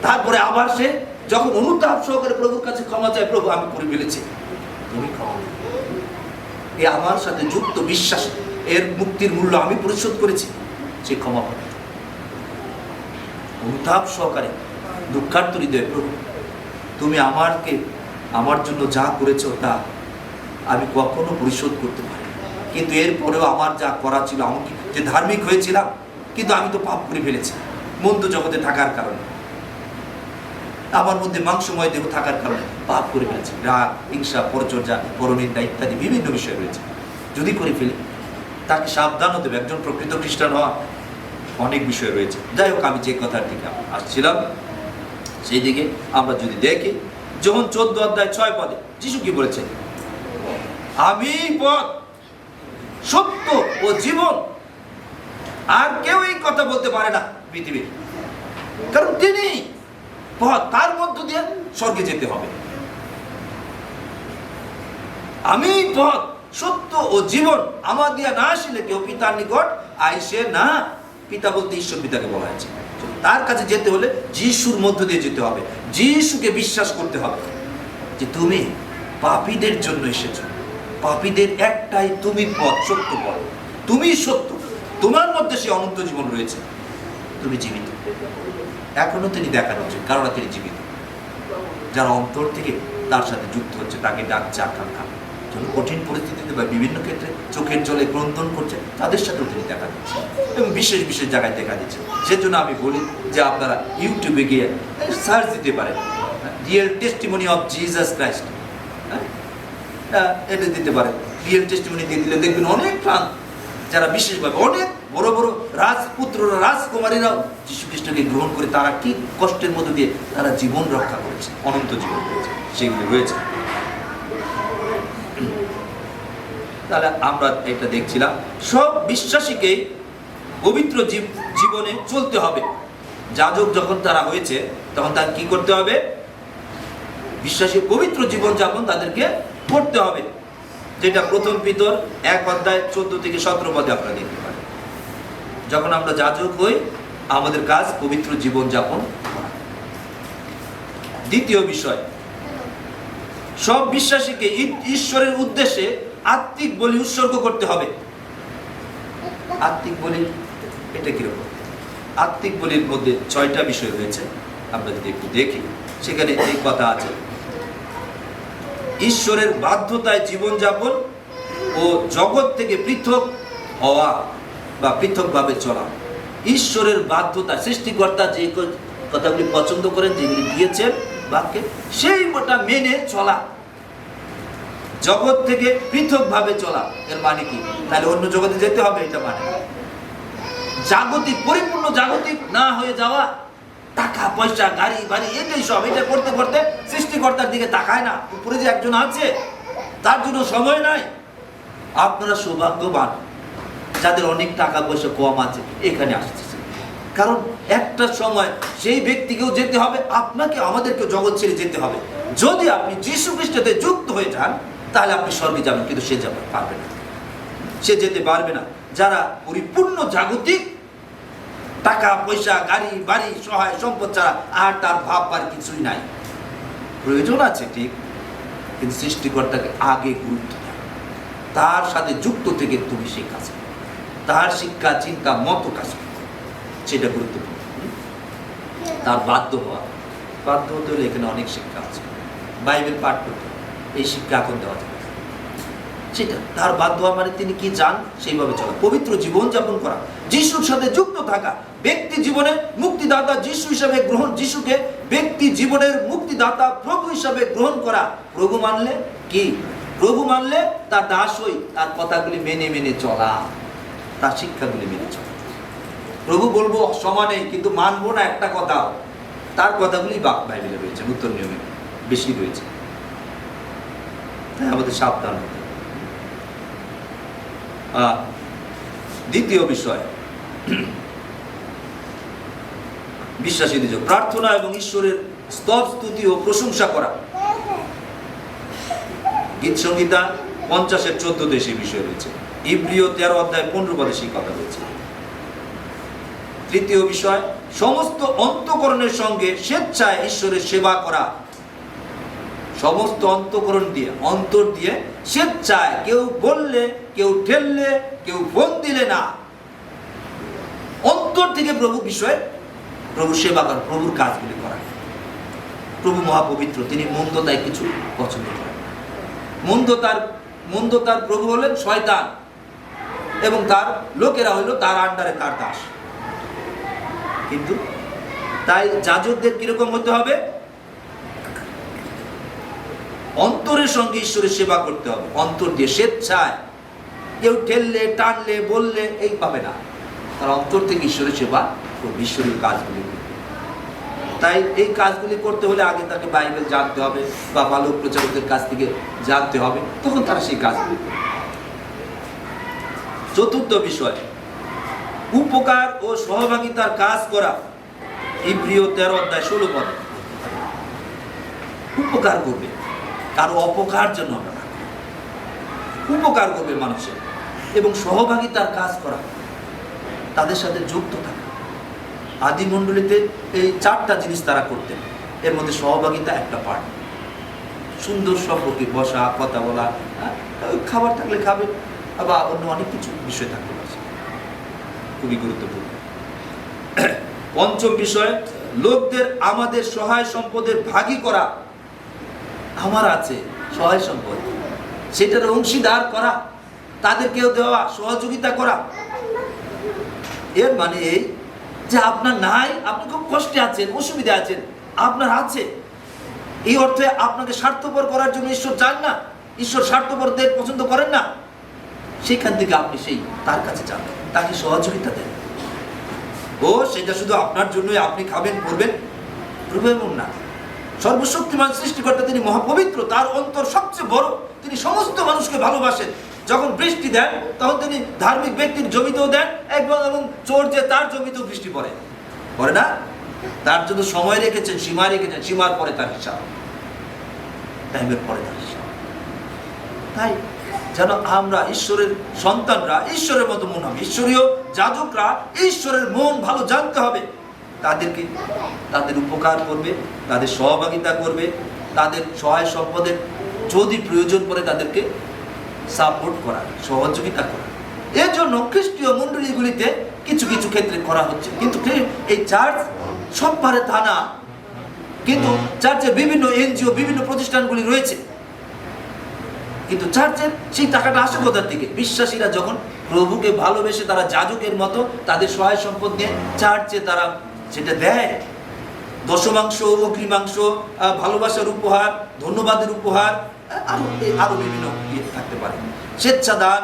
তারপরে আবার সে যখন অনুতাপ সহকারে প্রভুর কাছে ক্ষমা চায়, প্রভু আমি করে ফেলেছি, তুমি ক্ষমা করো। এ আমার সাথে যুক্ত বিশ্বাস, এর মুক্তির মূল্য আমি পরিশোধ করেছি, সে ক্ষমা করে। অনুতাপ সহকারে দুঃখার্ত হৃদয়ে, প্রভু তুমি আমার জন্য যা করেছো তা আমি কখনো পরিশোধ করতে পারি, কিন্তু এরপরেও আমার যা করা ছিল, আমাকে যে ধার্মিক হয়েছিলাম, কিন্তু আমি তো পাপ করে ফেলেছি মন্দ জগতে থাকার কারণে, আমার মধ্যে মাংসময় দেহ থাকার কারণে পাপ করে ফেলেছি। রাগ, হিংসা, পরচর্যা, পরনিন্দা ইত্যাদি বিভিন্ন বিষয় রয়েছে। যদি করে ফেলি, তাকে সাবধান হতে হবে। একজন প্রকৃত খ্রিস্টান হওয়া অনেক বিষয় রয়েছে। যাই হোক, আমি যে কথার দিকে আসছিলাম, সেই দিকে আমরা যদি দেখি, যখন 14 অধ্যায় 6 পদে যিশু কি বলেছেন? আমি পথ, সত্য ও জীবন। আর কেউ এই কথা বলতে পারে না পৃথিবীর, কারণ তিনি পথ, তার মধ্য দিয়ে স্বর্গে যেতে হবে। আমি পথ, সত্য ও জীবন, আমার দিয়া না আসলে কেউ পিতার নিকট আইসে না। পিতা বলতে ঈশ্বর পিতাকে বলা হয়েছে। তার কাছে যেতে হলে যিশুর মধ্য দিয়ে যেতে হবে। যিশুকে বিশ্বাস করতে হবে যে তুমি পাপীদের জন্য এসেছো। পাপীদের একটাই তুমি পথ, সত্য পথ, তুমি সত্য, তোমার মধ্যে সে অনন্ত জীবন রয়েছে, তুমি জীবিত। এখনো তিনি দেখা দিচ্ছেন, কারণ তিনি জীবিত। যারা অন্তর থেকে তার সাথে যুক্ত হচ্ছে, তাকে ডাকছে আকাঙ্ক্ষা, যখন কঠিন পরিস্থিতিতে বা বিভিন্ন ক্ষেত্রে চোখের জলে ক্রন্দন করছে, তাদের সাথেও তিনি দেখা দিচ্ছেন এবং বিশেষ বিশেষ জায়গায় দেখা দিচ্ছেন। সেজন্য আমি বলি যে আপনারা ইউটিউবে গিয়ে সার্চ দিতে পারেন, real testimony of Jesus Christ, এটা দিতে পারেন। রিয়েল টেস্টিমনি দিয়ে দিলে দেখবেন অনেক প্রাণ, যারা বিশেষভাবে অনেক বড় বড় রাজপুত্ররা, রাজকুমারীরাও যীশু খ্রিস্টকে গ্রহণ করে তারা কি কষ্টের মধ্যে দিয়ে তারা জীবন রক্ষা করেছে, অনন্ত জীবন রয়েছে, সেগুলো রয়েছে। তাহলে আমরা এটা দেখছিলাম, সব বিশ্বাসীকেই পবিত্র জীবনে চলতে হবে। যাজক যখন তারা হয়েছে, তখন তার কি করতে হবে? বিশ্বাসী পবিত্র জীবনযাপন তাদেরকে করতে হবে, যেটা প্রথম পিতর 1 অধ্যায় 14 থেকে 17 পদে আপনারা দেখতে পারেন। যখন আমরা যাজক হই, আমাদের কাজ পবিত্র জীবনযাপন করা। দ্বিতীয় বিষয়, সব বিশ্বাসীকে ঈশ্বরের উদ্দেশ্যে আত্মিক বলি উৎসর্গ করতে হবে। আত্মিক বলি এটা কিরকম? আত্মিক বলির মধ্যে 6টা বিষয় রয়েছে, আমরা যদি একটু দেখি, সেখানে এই কথা আছে, ঈশ্বরের বাধ্যতায় জীবনযাপন ও জগৎ থেকে পৃথক হওয়া বা পৃথকভাবে চলা। ঈশ্বরের বাধ্যতা, সৃষ্টিকর্তা যে কথাগুলি পছন্দ করেন, যেগুলি দিয়েছেন বাক্যে, সেইটা মেনে চলা। জগৎ থেকে পৃথকভাবে চলা, এর মানে কি? তাহলে অন্য জগতে যেতে হবে, এটা মানে জাগতিক, পরিপূর্ণ জাগতিক না হয়ে যাওয়া। টাকা পয়সা, গাড়ি বাড়ি, এটাই সব, এটা করতে করতে সৃষ্টিকর্তার দিকে তাকায় না। উপরে যে একজন আছে, তার জন্য সময় নাই। আপনারা সৌভাগ্যবান যাদের অনেক টাকা পয়সা কম আছে, এখানে আসতেছে, কারণ একটা সময় সেই ব্যক্তিকেও যেতে হবে, আপনাকে আমাদেরকে জগৎ ছেড়ে যেতে হবে। যদি আপনি যীশু খ্রিস্টতে যুক্ত হয়ে যান, তাহলে আপনি স্বর্গে যাবেন, কিন্তু সে যাবে পারবে না, সে যেতে পারবে না। যারা পরিপূর্ণ জাগতিক, টাকা পয়সা, গাড়ি বাড়ি, সহায় সম্পদ ছাড়া আর তার ভাববার কিছুই নাই। প্রয়োজন আছে ঠিক, কিন্তু সৃষ্টিকর্তাকে আগে গুরুত্ব দেয়, তার সাথে যুক্ত থেকে তুমি সেই কাজ করো, তার শিক্ষা চিন্তা মতো কাজ করো, সেটা গুরুত্বপূর্ণ। তার বাধ্য হতে হলে এখানে অনেক শিক্ষা আছে। বাইবেল পাঠ করতে, এই শিক্ষা এখন দেওয়া যাবে, সেটা তার বাধ্য হওয়া মানে তিনি কি চান সেইভাবে চলা, পবিত্র জীবন যাপন করা, যিশুর সাথে যুক্ত থাকা, ব্যক্তি জীবনের মুক্তিদাতা যিশু হিসাবে গ্রহণ, যিশুকে ব্যক্তি জীবনের মুক্তিদাতা প্রভু হিসাবে গ্রহণ করা। প্রভু মানলে কি? প্রভু মানলে তার দাস হই, তার কথাগুলি মেনে মেনে চলা, তার শিক্ষাগুলি মেনে চলা। প্রভু বলবো সমানে, কিন্তু মানবো না একটা কথা, তার কথাগুলি বাইবেলে রয়েছে, নতুন নিয়মে বেশি রয়েছে। তাই আমাদের সাবধান হতে। দ্বিতীয় বিষয়, বিশ্বাসীদের জন্য প্রার্থনা এবং ঈশ্বরের স্তব স্তুতি ও প্রশংসা করা। গীত সংহিতা 50:14 সেই বিষয় রয়েছে। ইব্রিয় 13 অধ্যায় 15 পদে সেই কথা রয়েছে। তৃতীয় বিষয়, সমস্ত অন্তঃকরণের সঙ্গে স্বেচ্ছায় ঈশ্বরের সেবা করা। সমস্ত অন্তঃকরণ দিয়ে, অন্তর দিয়ে স্বেচ্ছায়, কেউ বললে, কেউ ঠেললে, কেউ ফোন দিলে না, অন্তর থেকে প্রভু বিষয়ে প্রভু সেবা করা, প্রভুর কাজগুলি করা। প্রভু মহাপবিত্র, তিনি মন্দতায় কিছু পছন্দ করেন। মন্দতার প্রভু হলেন শয়তান এবং তার লোকেরা হইল তার আন্ডারে, তার দাস। কিন্তু তাই যাজকদের কিরকম হতে হবে? অন্তরের সঙ্গে ঈশ্বরের সেবা করতে হবে, অন্তর দিয়ে স্বেচ্ছায়। কেউ ঠেললে, টানলে, বললে এই পাবে না, তার অন্তর থেকে ঈশ্বরের সেবা করবে, ঈশ্বরের কাজগুলি। তাই এই কাজগুলি করতে হলে আগে তাকে বাইবেল জানতে হবে বা ভালো প্রচারকদের কাছ থেকে জানতে হবে, তখন তারা সেই কাজগুলি করবে। চতুর্থ বিষয়, উপকার ও সহভাগিতার কাজ করা। ইব্রিয় 13:16 পদে উপকার করবে, কারো অপকার জন্য আমরা না, উপকার করবে মানুষের, এবং সহভাগিতার কাজ করা, তাদের সাথে যুক্ত থাকা। আদি মণ্ডলীতে এই 4টা জিনিস তারা করতেন, এর মধ্যে সহভাগিতা একটা পার্ট। সুন্দর সম্পর্কে বসা, কথা বলা, খাবার থাকলে খাবে, আবার অন্য অনেক কিছু বিষয় থাকতে পারছে, খুবই গুরুত্বপূর্ণ। পঞ্চম বিষয়, লোকদের আমাদের সহায় সম্পদের ভাগী করা। আমার আছে সহায় সম্পদ, সেটার অংশীদার করা, তাদেরকেও দেওয়া, সহযোগিতা করা। এর মানে এই যে আপনার নাই, আপনি খুব কষ্টে আছেন, অসুবিধা আছেন, আপনার আছে, এই অর্থে আপনাকে স্বার্থপর করার জন্য ঈশ্বর চান না, ঈশ্বর স্বার্থপরদের পছন্দ করেন না। সেখান থেকে আপনি সেই তার কাছে যান, তাকে সহযোগিতা দেন। ও সেটা শুধু আপনার জন্যই আপনি খাবেন, করবেন, এমন না। সর্বশক্তিমান সৃষ্টিকর্তা, তিনি মহাপবিত্র, তার অন্তর সবচেয়ে বড়, তিনি সমস্ত মানুষকে ভালোবাসেন। যখন বৃষ্টি দেন তখন তিনি ধার্মিক ব্যক্তির জমিতেও দেন, এবং চোর যে তার জমিতেও বৃষ্টি পড়ে না, তার জন্য সময় রেখেছেন, সীমা রেখেছেন, সীমার পরে তার হিসাব, টাইমের পরে তার হিসাব। তাই যেন আমরা ঈশ্বরের সন্তানরা ঈশ্বরের মতো মন হবে, ঈশ্বরীয় যাজকরা ঈশ্বরের মন ভালো জানতে হবে। তাদেরকে তাদের উপকার করবে, তাদের সহভাগিতা করবে, তাদের সহায় সম্পদের যদি প্রয়োজন পড়ে তাদেরকে সাপোর্ট করা, সহযোগিতা করা। এর জন্য খ্রিস্টীয় মণ্ডলীগুলিতে কিছু কিছু ক্ষেত্রে করা হচ্ছে, কিন্তু এই চার্চ সব পারে তা না। কিন্তু চার্চের বিভিন্ন এনজিও, বিভিন্ন প্রতিষ্ঠানগুলি রয়েছে, কিন্তু চার্চের সেই টাকাটা আসে কোথার থেকে? বিশ্বাসীরা যখন প্রভুকে ভালোবেসে তারা যাজকের মতো তাদের সহায় সম্পদ নিয়ে চার্চে তারা সেটা দেয়। দশমাংশ, অগ্রিমাংশ, ভালোবাসার উপহার, ধন্যবাদের উপহার, আরো বিভিন্ন থাকতে পারে, স্বেচ্ছাদান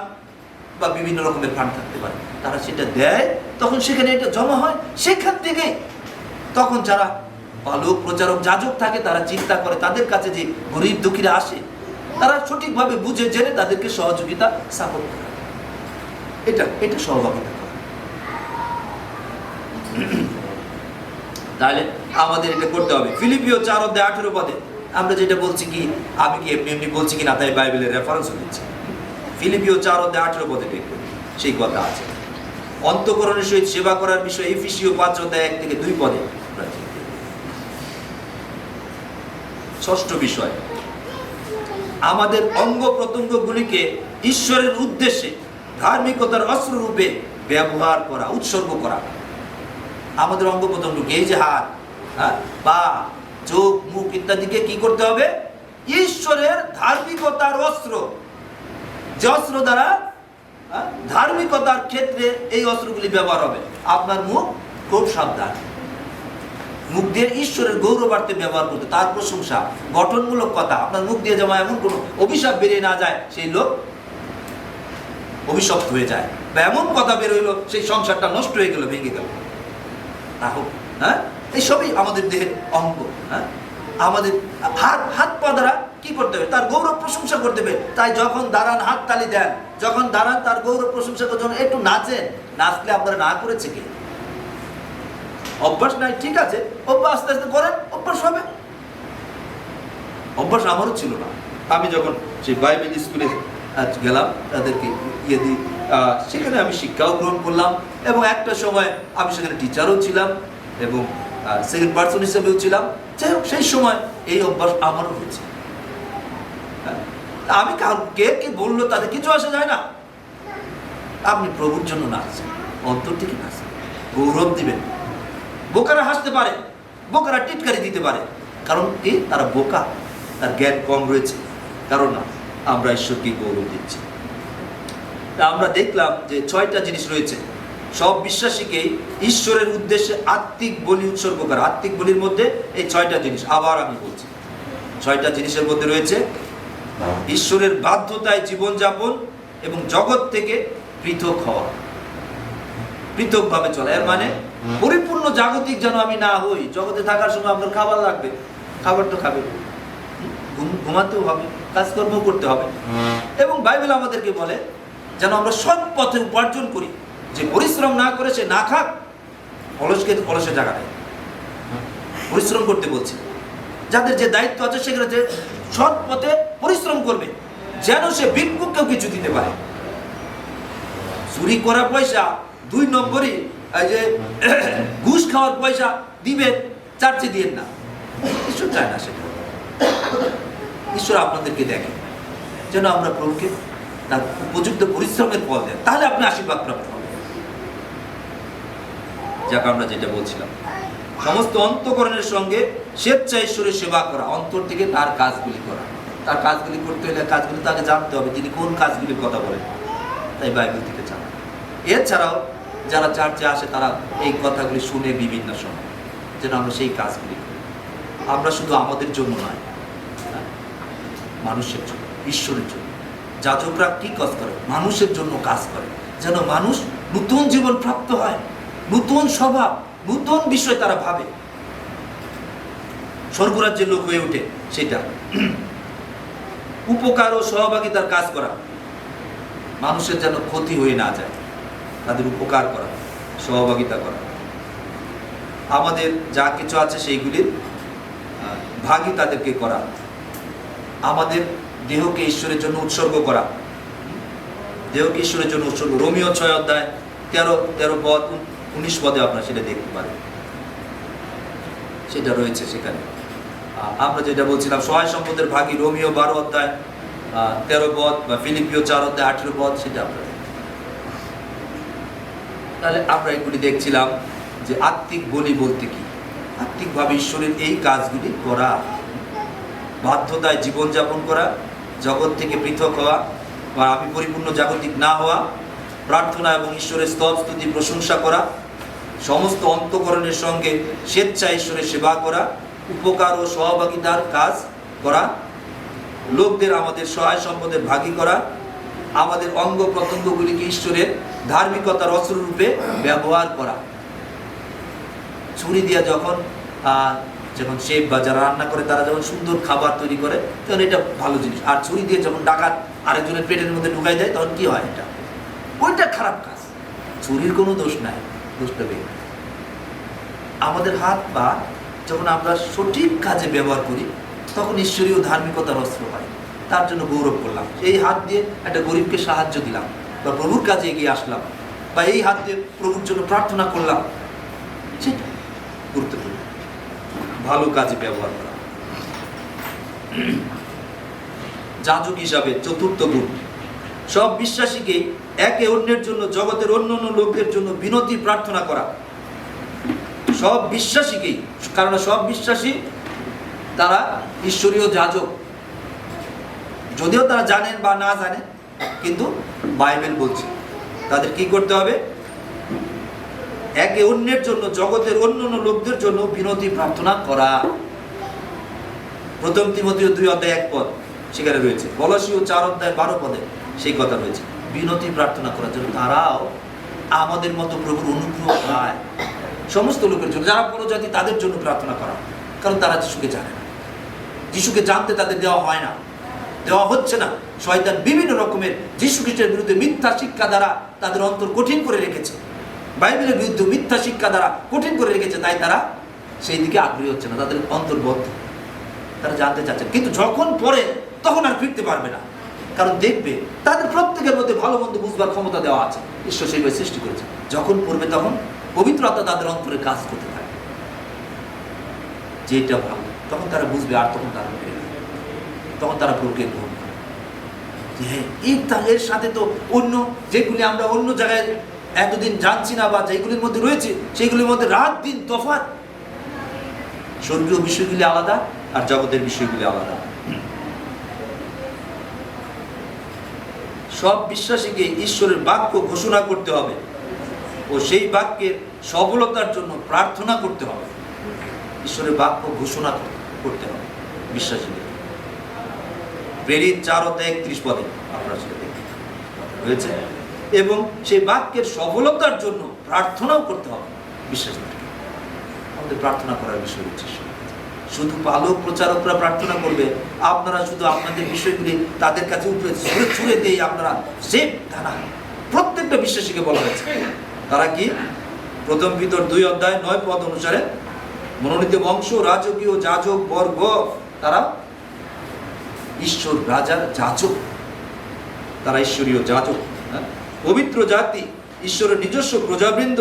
বা বিভিন্ন রকমের ফান্ড থাকতে পারে, তারা সেটা দেয়। তখন সেখানে এটা জমা হয়, সেখান থেকে তখন যারা লোক প্রচারক যাজক থাকে তারা চিন্তা করে তাদের কাছে যে গরিব দুঃখীরা আসে, তারা সঠিকভাবে বুঝে জেনে তাদেরকে সহযোগিতা, সাপোর্ট করে। এটা সহভাগিতা করা। তাহলে আমাদের এটা করতে হবে। ফিলিপিও 4:18 পদে আমরা যেটা বলছি, কি আমি কি এমনি বলছি কি না, তাই বাইবেলের রেফারেন্সও দিচ্ছি। ফিলিপিও 4:18 পদে দেখুন সেই কথা আছে। অন্তঃকরণের সহিত সেবা করার বিষয়ে এফেসীয় 5:1-2 পদে। ষষ্ঠ বিষয়, আমাদের অঙ্গ প্রত্যঙ্গগুলিকে ঈশ্বরের উদ্দেশ্যে ধার্মিকতার অস্ত্র রূপে ব্যবহার করা, উৎসর্গ করা। আমাদের অঙ্গ প্রত্যঙ্গকে, এই যে হাত, পা, চোখ, মুখ ইত্যাদিকে কি করতে হবে? ঈশ্বরের ধার্মিকতার অস্ত্র, যে অস্ত্র দ্বারা ধার্মিকতার ক্ষেত্রে এই অস্ত্রগুলি ব্যবহার হবে। আপনার মুখ খুব সাবধান, মুখ দিয়ে ঈশ্বরের গৌরবার্থে ব্যবহার করতে, তার প্রশংসা, গঠনমূলক কথা। আপনার মুখ দিয়ে যেমন এমন কোনো অভিশাপ বেরিয়ে না যায় সেই লোক অভিশপ্ত হয়ে যায়, বা এমন কথা বের হইলো সেই সংসারটা নষ্ট হয়ে গেল, ভেঙে গেল, তা হোক। এই সবই আমাদের দেহের অঙ্গ। আমাদের হাত পা দ্বারা কি করতে হবে? তার গৌরব প্রশংসা করতে হবে। তাই যখন দাঁড়ান হাত তালি দেন, যখন দাঁড়ান তার গৌরব প্রশংসা করার জন্য একটু নাচেন। নাচলে আপনারা না করেছে কি? অভ্যাস নাই, ঠিক আছে, অভ্যাস আস্তে আস্তে করেন, অভ্যাস হবে। অভ্যাস আমারও ছিল না। আমি যখন সেই বাইবেল স্কুলে গেলাম, তাদেরকে ইয়েদি সেখানে আমি শিক্ষাও গ্রহণ করলাম এবং একটা সময় আমি সেখানে টিচারও ছিলাম এবং সেকেন্ড পার্সন হিসেবেও ছিলাম। যাই হোক, সেই সময় এই অভ্যাস আমারও হয়েছে। আমি কে কি বললো তাতে কিছু আসে যায় না। আপনি প্রভুর জন্য নাচছেন, অন্তর থেকে নাচছেন, গৌরব দিবেন। বোকারা হাসতে পারে, বোকারা টিটকারি দিতে পারে, কারণ কি তারা বোকা, তার জ্ঞান কম রয়েছে। কারণ না, আমরা ঈশ্বরকে গৌরব দিচ্ছি। তা আমরা দেখলাম যে 6টা জিনিস রয়েছে সব বিশ্বাসীকেই ঈশ্বরের উদ্দেশ্যে আত্মিক বলি উৎসর্গ করা। আত্মিক বলির মধ্যে এই 6টা জিনিস, আবার আমি বলছি, 6টা জিনিসের মধ্যে রয়েছে ঈশ্বরের বাধ্যতায় জীবনযাপন এবং জগৎ থেকে পৃথক হওয়া, পৃথকভাবে চলা। এর মানে পরিপূর্ণ জাগতিক যেন আমি না হই। জগতে থাকার সময় আপনার খাবার লাগবে, খাবার তো খাবে, ঘুমাতেও হবে, কাজকর্ম করতে হবে। এবং বাইবেল আমাদেরকে বলে যেন আমরা সৎ পথে উপার্জন করি। যে পরিশ্রম না করে সে না খাক, অলসে জায়গা নেই, পরিশ্রম করতে বলছে। যাদের যে দায়িত্ব আছে সেখানে যে সৎ পথে পরিশ্রম করবে, যেন সে ভিক্ষুককেও কিছু দিতে পারে। চুরি করা পয়সা 2 নম্বরই, যে ঘুষ খাওয়ার পয়সা দিবেন, চার্চে দিয়েন না। ঈশ্বর চায় না সেটা। ঈশ্বর আপনাদেরকে দেখে যেন আমরা প্রভুকে তার উপযুক্ত পরিশ্রমের ফল দেন, তাহলে আপনি আশীর্বাদ প্রাপ্ত হবেন। যাক, আমরা যেটা বলছিলাম, সমস্ত অন্তঃকরণের সঙ্গে স্বেচ্ছায় ঈশ্বরের সেবা করা, অন্তর থেকে তার কাজগুলি করা। তার কাজগুলি করতে হলে কাজগুলি তাকে জানতে হবে, তিনি কোন কাজগুলির কথা বলেন, তাই বাইবেল থেকে জানা। এছাড়াও যারা চার্চে আসে তারা এই কথাগুলি শুনে বিভিন্ন সময়, যেন আমরা সেই কাজগুলি করি। আমরা শুধু আমাদের জন্য নয়, মানুষের জন্য, ঈশ্বরের জন্য। যাজকরা কি কাজ করে? মানুষের জন্য কাজ করে, যেন মানুষ নতুন জীবন প্রাপ্ত হয়, নতুন স্বভাব, নতুন বিষয় তারা ভাবে, স্বর্গরাজ্যের লোক হয়ে ওঠে। সেটা উপকার ও সহভাগিতার কাজ করা, মানুষের যেন ক্ষতি হয়ে না যায়, তাদের উপকার করা, সহভাগিতা করা। আমাদের যা কিছু আছে সেইগুলির ভাগই তাদেরকে করা। আমাদের দেহকে ঈশ্বরের জন্য উৎসর্গ করা, দেহকে ঈশ্বরের জন্য উৎসর্গ। রোমিও 6 অধ্যায় 13 পদ 19 পদে আপনারা সেটা দেখতে পারেন, সেটা রয়েছে সেখানে। আমরা যেটা বলছিলাম সহায় সম্পদের ভাগী, রোমিও 12 অধ্যায় 13 পদ, বা ফিলিপিও 4 অধ্যায় 18 পদ, সেটা আপনারা। তাহলে আমরা এগুলি দেখছিলাম যে আত্মিক বলি বলতে কি, আত্মিকভাবে ঈশ্বরের এই কাজগুলি করা, বাধ্যতায় জীবনযাপন করা, জগৎ থেকে পৃথক হওয়া বা আমি পরিপূর্ণ জাগতিক না হওয়া, প্রার্থনা এবং ঈশ্বরের স্তব স্তুতি প্রশংসা করা, সমস্ত অন্তঃকরণের সঙ্গে স্বেচ্ছায় ঈশ্বরের সেবা করা, উপকার ও সহভাগিতার কাজ করা, লোকদের আমাদের সহায় সম্পদের ভাগী করা, আমাদের অঙ্গ প্রত্যঙ্গগুলিকে ঈশ্বরের ধার্মিকতার অস্ত্ররূপে ব্যবহার করা। ছুরি দিয়া যখন শেফ বা যারা রান্না করে তারা যখন সুন্দর খাবার তৈরি করে, তখন এটা ভালো জিনিস। আর ছুরি দিয়ে যখন ডাকাত আরেকজনের পেটের মধ্যে ঢুকাই দেয়, তখন কি হয়? এটা ওইটা খারাপ কাজ। ছুরির কোনো দোষ নাই, দোষটা বের। আমাদের হাত পা যখন আমরা সঠিক কাজে ব্যবহার করি, তখন ঈশ্বরীয় ধার্মিকতার অস্ত্র হয়। তার জন্য গৌরব করলাম, এই হাত দিয়ে একটা গরিবকে সাহায্য দিলাম, বা প্রভুর কাজে এগিয়ে আসলাম, বা এই হাত দিয়ে প্রভুর জন্য প্রার্থনা করলাম। সেটা গুরুত্বপূর্ণ, ভালো কাজে ব্যবহার করা। যাজক হিসাবে 4র্থ গুণ, সব বিশ্বাসীকে একে অন্যের জন্য, জগতের অন্যান্য লোকদের জন্য বিনতি প্রার্থনা করা। সব বিশ্বাসীকেই, কারণ সব বিশ্বাসী তারা ঈশ্বরীয় যাজক, যদিও তারা জানেন বা না জানেন, কিন্তু বাইবেল বলছে তাদের কি করতে হবে? একে অন্যের জন্য, জগতের অন্যান্য লোকদের জন্য বিনতি প্রার্থনা করা। 1 তিমোথেও 2 অধ্যায় 1 পদ সেখানে রয়েছে, কলসীয় 4 অধ্যায় 12 পদে সেই কথা রয়েছে, বিনতি প্রার্থনা করার জন্য। তারাও আমাদের মতো প্রভুর অনুগ্রহ পায়। সমস্ত লোকের জন্য, যারা বড় জাতি তাদের জন্য প্রার্থনা করা, কারণ তারা যিশুকে জানে না, যিশুকে জানতে তাদের দেওয়া হয় না, দেওয়া হচ্ছে না। শয়তান বিভিন্ন রকমের যিশু খ্রিস্টের বিরুদ্ধে মিথ্যা শিক্ষা দ্বারা তাদের অন্তর কঠিন করে রেখেছে, বাইবেলের বিরুদ্ধে মিথ্যা শিক্ষা দ্বারা কঠিন করে রেখেছে। তাই তারা সেই দিকে আগ্রহী হচ্ছে না, তাদের অন্তর্বদ্ধ, তারা জানতে চাচ্ছেন। কিন্তু যখন পড়ে তখন আর ফিরতে পারবে না, কারণ দেখবে তাদের প্রত্যেকের মধ্যে ভালো মন্দ বুঝবার ক্ষমতা দেওয়া আছে, ঈশ্বর সেইভাবে সৃষ্টি করেছে। যখন পড়বে তখন পবিত্র আত্মা তাদের অন্তরে কাজ করতে থাকে, যেটা ভালো তখন তারা বুঝবে, আর তখন তারা তখন তারা প্রভুকে গ্রহণ করে। এর সাথে তো অন্য যেগুলি আমরা অন্য জায়গায় এতদিন জানছি না বা যেগুলির মধ্যে রয়েছে সেইগুলির মধ্যে রাত দিন তফাৎ। স্বর্গীয় বিষয়গুলি আলাদা আর জগতের বিষয়গুলি আলাদা। সব বিশ্বাসীকে ঈশ্বরের বাক্য ঘোষণা করতে হবে ও সেই বাক্যের সফলতার জন্য প্রার্থনা করতে হবে। ঈশ্বরের বাক্য ঘোষণা করতে হবে বিশ্বাসীদের। প্রেরিত 4:31 পদে আপনারা সেটা দেখতে হয়েছে। এবং সেই বাক্যের সফলতার জন্য প্রার্থনাও করতে হবে বিশ্বাসীদেরকে। আমাদের প্রার্থনা করার বিষয় হচ্ছে শুধু পালক প্রচারকরা প্রার্থনা করবে, আপনারা শুধু আপনাদের বিষয়গুলি তাদের কাছে উপরে ছুঁড়ে দিয়ে আপনারা সেভ ধারা। প্রত্যেকটা বিশ্বাসীকে বলা হয়েছে তারা কি, প্রথম পিতর 2:9 অনুসারে মনোনীত বংশ, রাজকীয় যাজক বর্গ, তারা ঈশ্বর রাজার যাজক, তারা ঈশ্বরীয় যাজক, পবিত্র জাতি, ঈশ্বরের নিজস্ব প্রজাবৃন্দ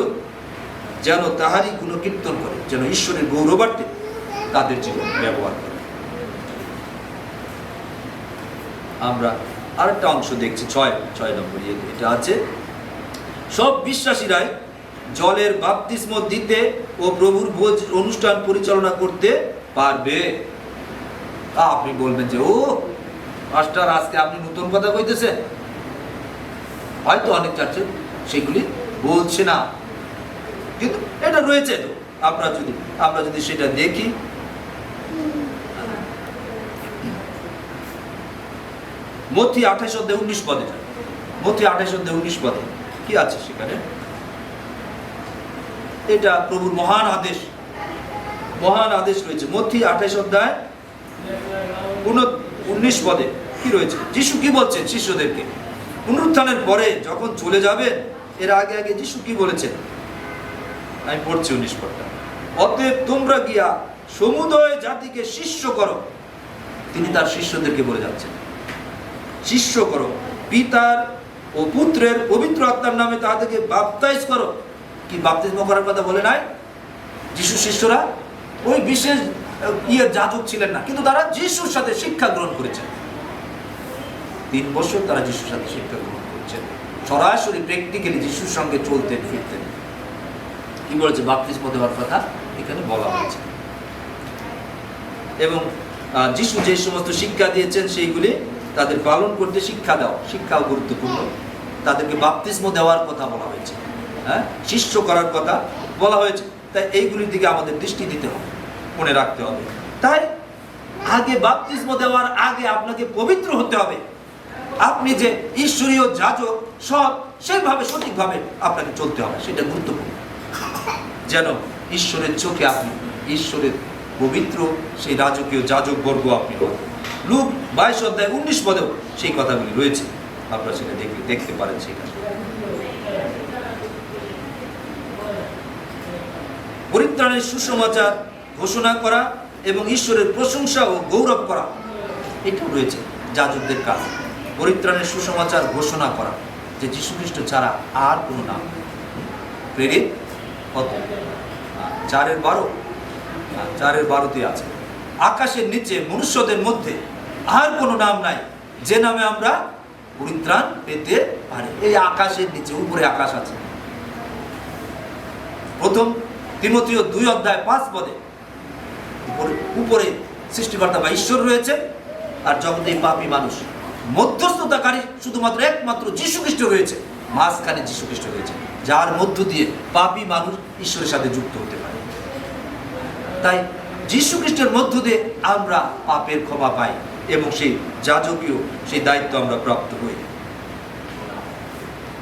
যেন তাহারই গুণকীর্তন করে, যেন ঈশ্বরের গৌরবার্থে তাদের জীবন ব্যবহার করে। আমরা আরেকটা অংশ দেখছি 6 নম্বর, এটা আছে সব বিশ্বাসীরাই জলের বাপ্তিস্ম দিতে ও প্রভুর ভোজ অনুষ্ঠান পরিচালনা করতে পারবে। আপনি বলবেন যে ও মাস্টার আজকে আপনি নতুন কথা কইতেছেন, হয়তো অনেক চার্চে সেগুলি বলছে না, কিন্তু এটা রয়েছে। তো আমরা যদি সেটা দেখি, মথি 28:19 পদে, মথি 28:19 পদে কি আছে সেখানে? এটা প্রভুর মহান আদেশ রয়েছে। মথি 28:19 পদে কি রয়েছে? যিশু কি বলছেন শিষ্যদেরকে পুনরুত্থানের পরে যখন চলে যাবেন, এর আগে যিশু কি বলেছেন? আমি পড়ছি 19 পদটা। অতএব তোমরা গিয়া সমুদয় জাতিকে শিষ্য করো। তিনি তার শিষ্যদেরকে বলে যাচ্ছেন শিষ্য করো, পিতার ও পুত্রের পবিত্র আত্মার নামে তাদেরকে বাপ্তাইজ করো। কি বাপ্তিস্ম করার কথা বলে নাই? যিশু শিষ্যরা ওই বিশেষ যাজক ছিলেন না, কিন্তু তারা যিশুর সাথে শিক্ষা গ্রহণ করেছেন। 3 বছর তারা যিশুর সাথে শিক্ষা গ্রহণ করেছেন, সরাসরি প্র্যাকটিক্যালি যিশুর সঙ্গে চলতেন ফিরতেন। কি বলেছে? বাপ্তিস্ম দেওয়ার কথা এখানে বলা হয়েছে। এবং যিশু যে সমস্ত শিক্ষা দিয়েছেন সেইগুলি তাদের পালন করতে শিক্ষা দাও, শিক্ষাও গুরুত্বপূর্ণ। তাদেরকে বাপ্তিস্ম দেওয়ার কথা বলা হয়েছে, শিষ্য করার কথা বলা হয়েছে। তাই এইগুলির দিকে আমাদের দৃষ্টি দিতে হবে, মনে রাখতে হবে। তাই আগে বাপ্তিস্ম দেওয়ার আগে আপনাকে পবিত্র হতে হবে। আপনি যে ঈশ্বরীয় যাজক সব সেইভাবে সঠিকভাবে আপনাকে চলতে হবে, সেটা গুরুত্বপূর্ণ, যেন ঈশ্বরের চোখে আপনি ঈশ্বরের পবিত্র সেই রাজকীয় যাজক বর্গ আপনি হন। লুক 22:19 পদেও সেই কথাগুলি রয়েছে, আপনারা সেটা দেখতে পারেন। সেখানে পরিত্রাণের সুসমাচার ঘোষণা করা এবং ঈশ্বরের প্রশংসা ও গৌরব করা, এটাও রয়েছে যাজকদের কাজ। পরিত্রাণের সুসমাচার ঘোষণা করা যে যীশু খ্রিস্ট ছাড়া আর কোনো নাম নেই। প্রেরিত কত? 4:12 আছে, আকাশের নিচে মনুষ্যদের মধ্যে আর কোনো নাম নাই যে নামে আমরা পরিত্রাণ পেতে পারি। এই আকাশের নিচে, উপরে আকাশ আছে। প্রথম তিমথিও 2:5 পদে উপরে সৃষ্টিকর্তা বা ঈশ্বর রয়েছে, আর জগতে পাপী মানুষ, মধ্যস্থতাকারী শুধুমাত্র একমাত্র যীশু খ্রিস্ট রয়েছে। মাঝখানে যীশু খ্রিস্ট রয়েছে, যার মধ্য দিয়ে পাপী মানুষ ঈশ্বরের সাথে যুক্ত হতে পারে। তাই যীশু খ্রিস্টের মধ্য দিয়ে আমরা পাপের ক্ষমা পাই এবং সেই যাজকীয় সেই দায়িত্ব আমরা প্রাপ্ত হই।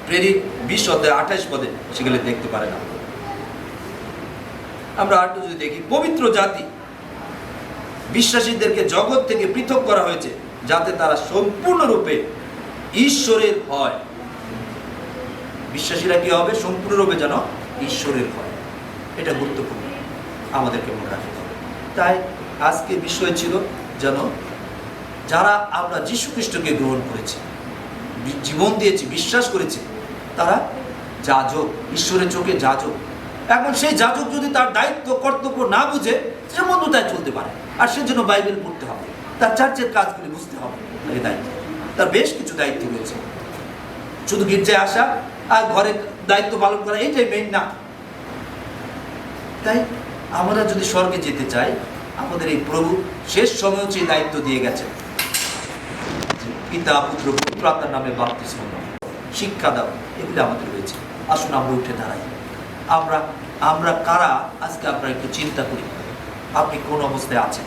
প্রেরিত 20:28 পদে সেগুলো দেখতে পারে না। আমরা আরেকটু যদি দেখি, পবিত্র জাতি, বিশ্বাসীদেরকে জগৎ থেকে পৃথক করা হয়েছে যাতে তারা সম্পূর্ণরূপে ঈশ্বরের হয়। বিশ্বাসীরা কি হবে? সম্পূর্ণরূপে যেন ঈশ্বরের হয়। এটা গুরুত্বপূর্ণ, আমাদেরকে মনে রাখতে হবে। তাই আজকে বিষয় ছিল যেন যারা আমরা যীশু খ্রিস্টকে গ্রহণ করেছি, জীবন দিয়েছি, বিশ্বাস করেছি, তারা যাজক, ঈশ্বরের চোখে যাজক। এখন সেই যাজক যদি তার দায়িত্ব কর্তব্য না বুঝে সে মন্দতায় চলতে পারে, আর সেজন্য বাইবেল পড়তে হবে, তার চার্চের কাজগুলি বুঝতে হবে, এই দায়িত্ব। তার বেশ কিছু দায়িত্ব রয়েছে। শুধু গির্জায় আসা আর ঘরে দায়িত্ব পালন করা এইটাই মেইন না। তাই আমরা যদি স্বর্গে যেতে চাই, আমাদের এই প্রভু শেষ সময় হচ্ছে দায়িত্ব দিয়ে গেছেন, পিতা পুত্র পবিত্র আত্মার নামে বাপ্তিস্ম দাও, শিক্ষা দাও, এগুলি আমাদের রয়েছে। আসুন আমরা উঠে দাঁড়াই। আমরা কারা আজকে আমরা একটু চিন্তা করি। আপনি কোন অবস্থায় আছেন?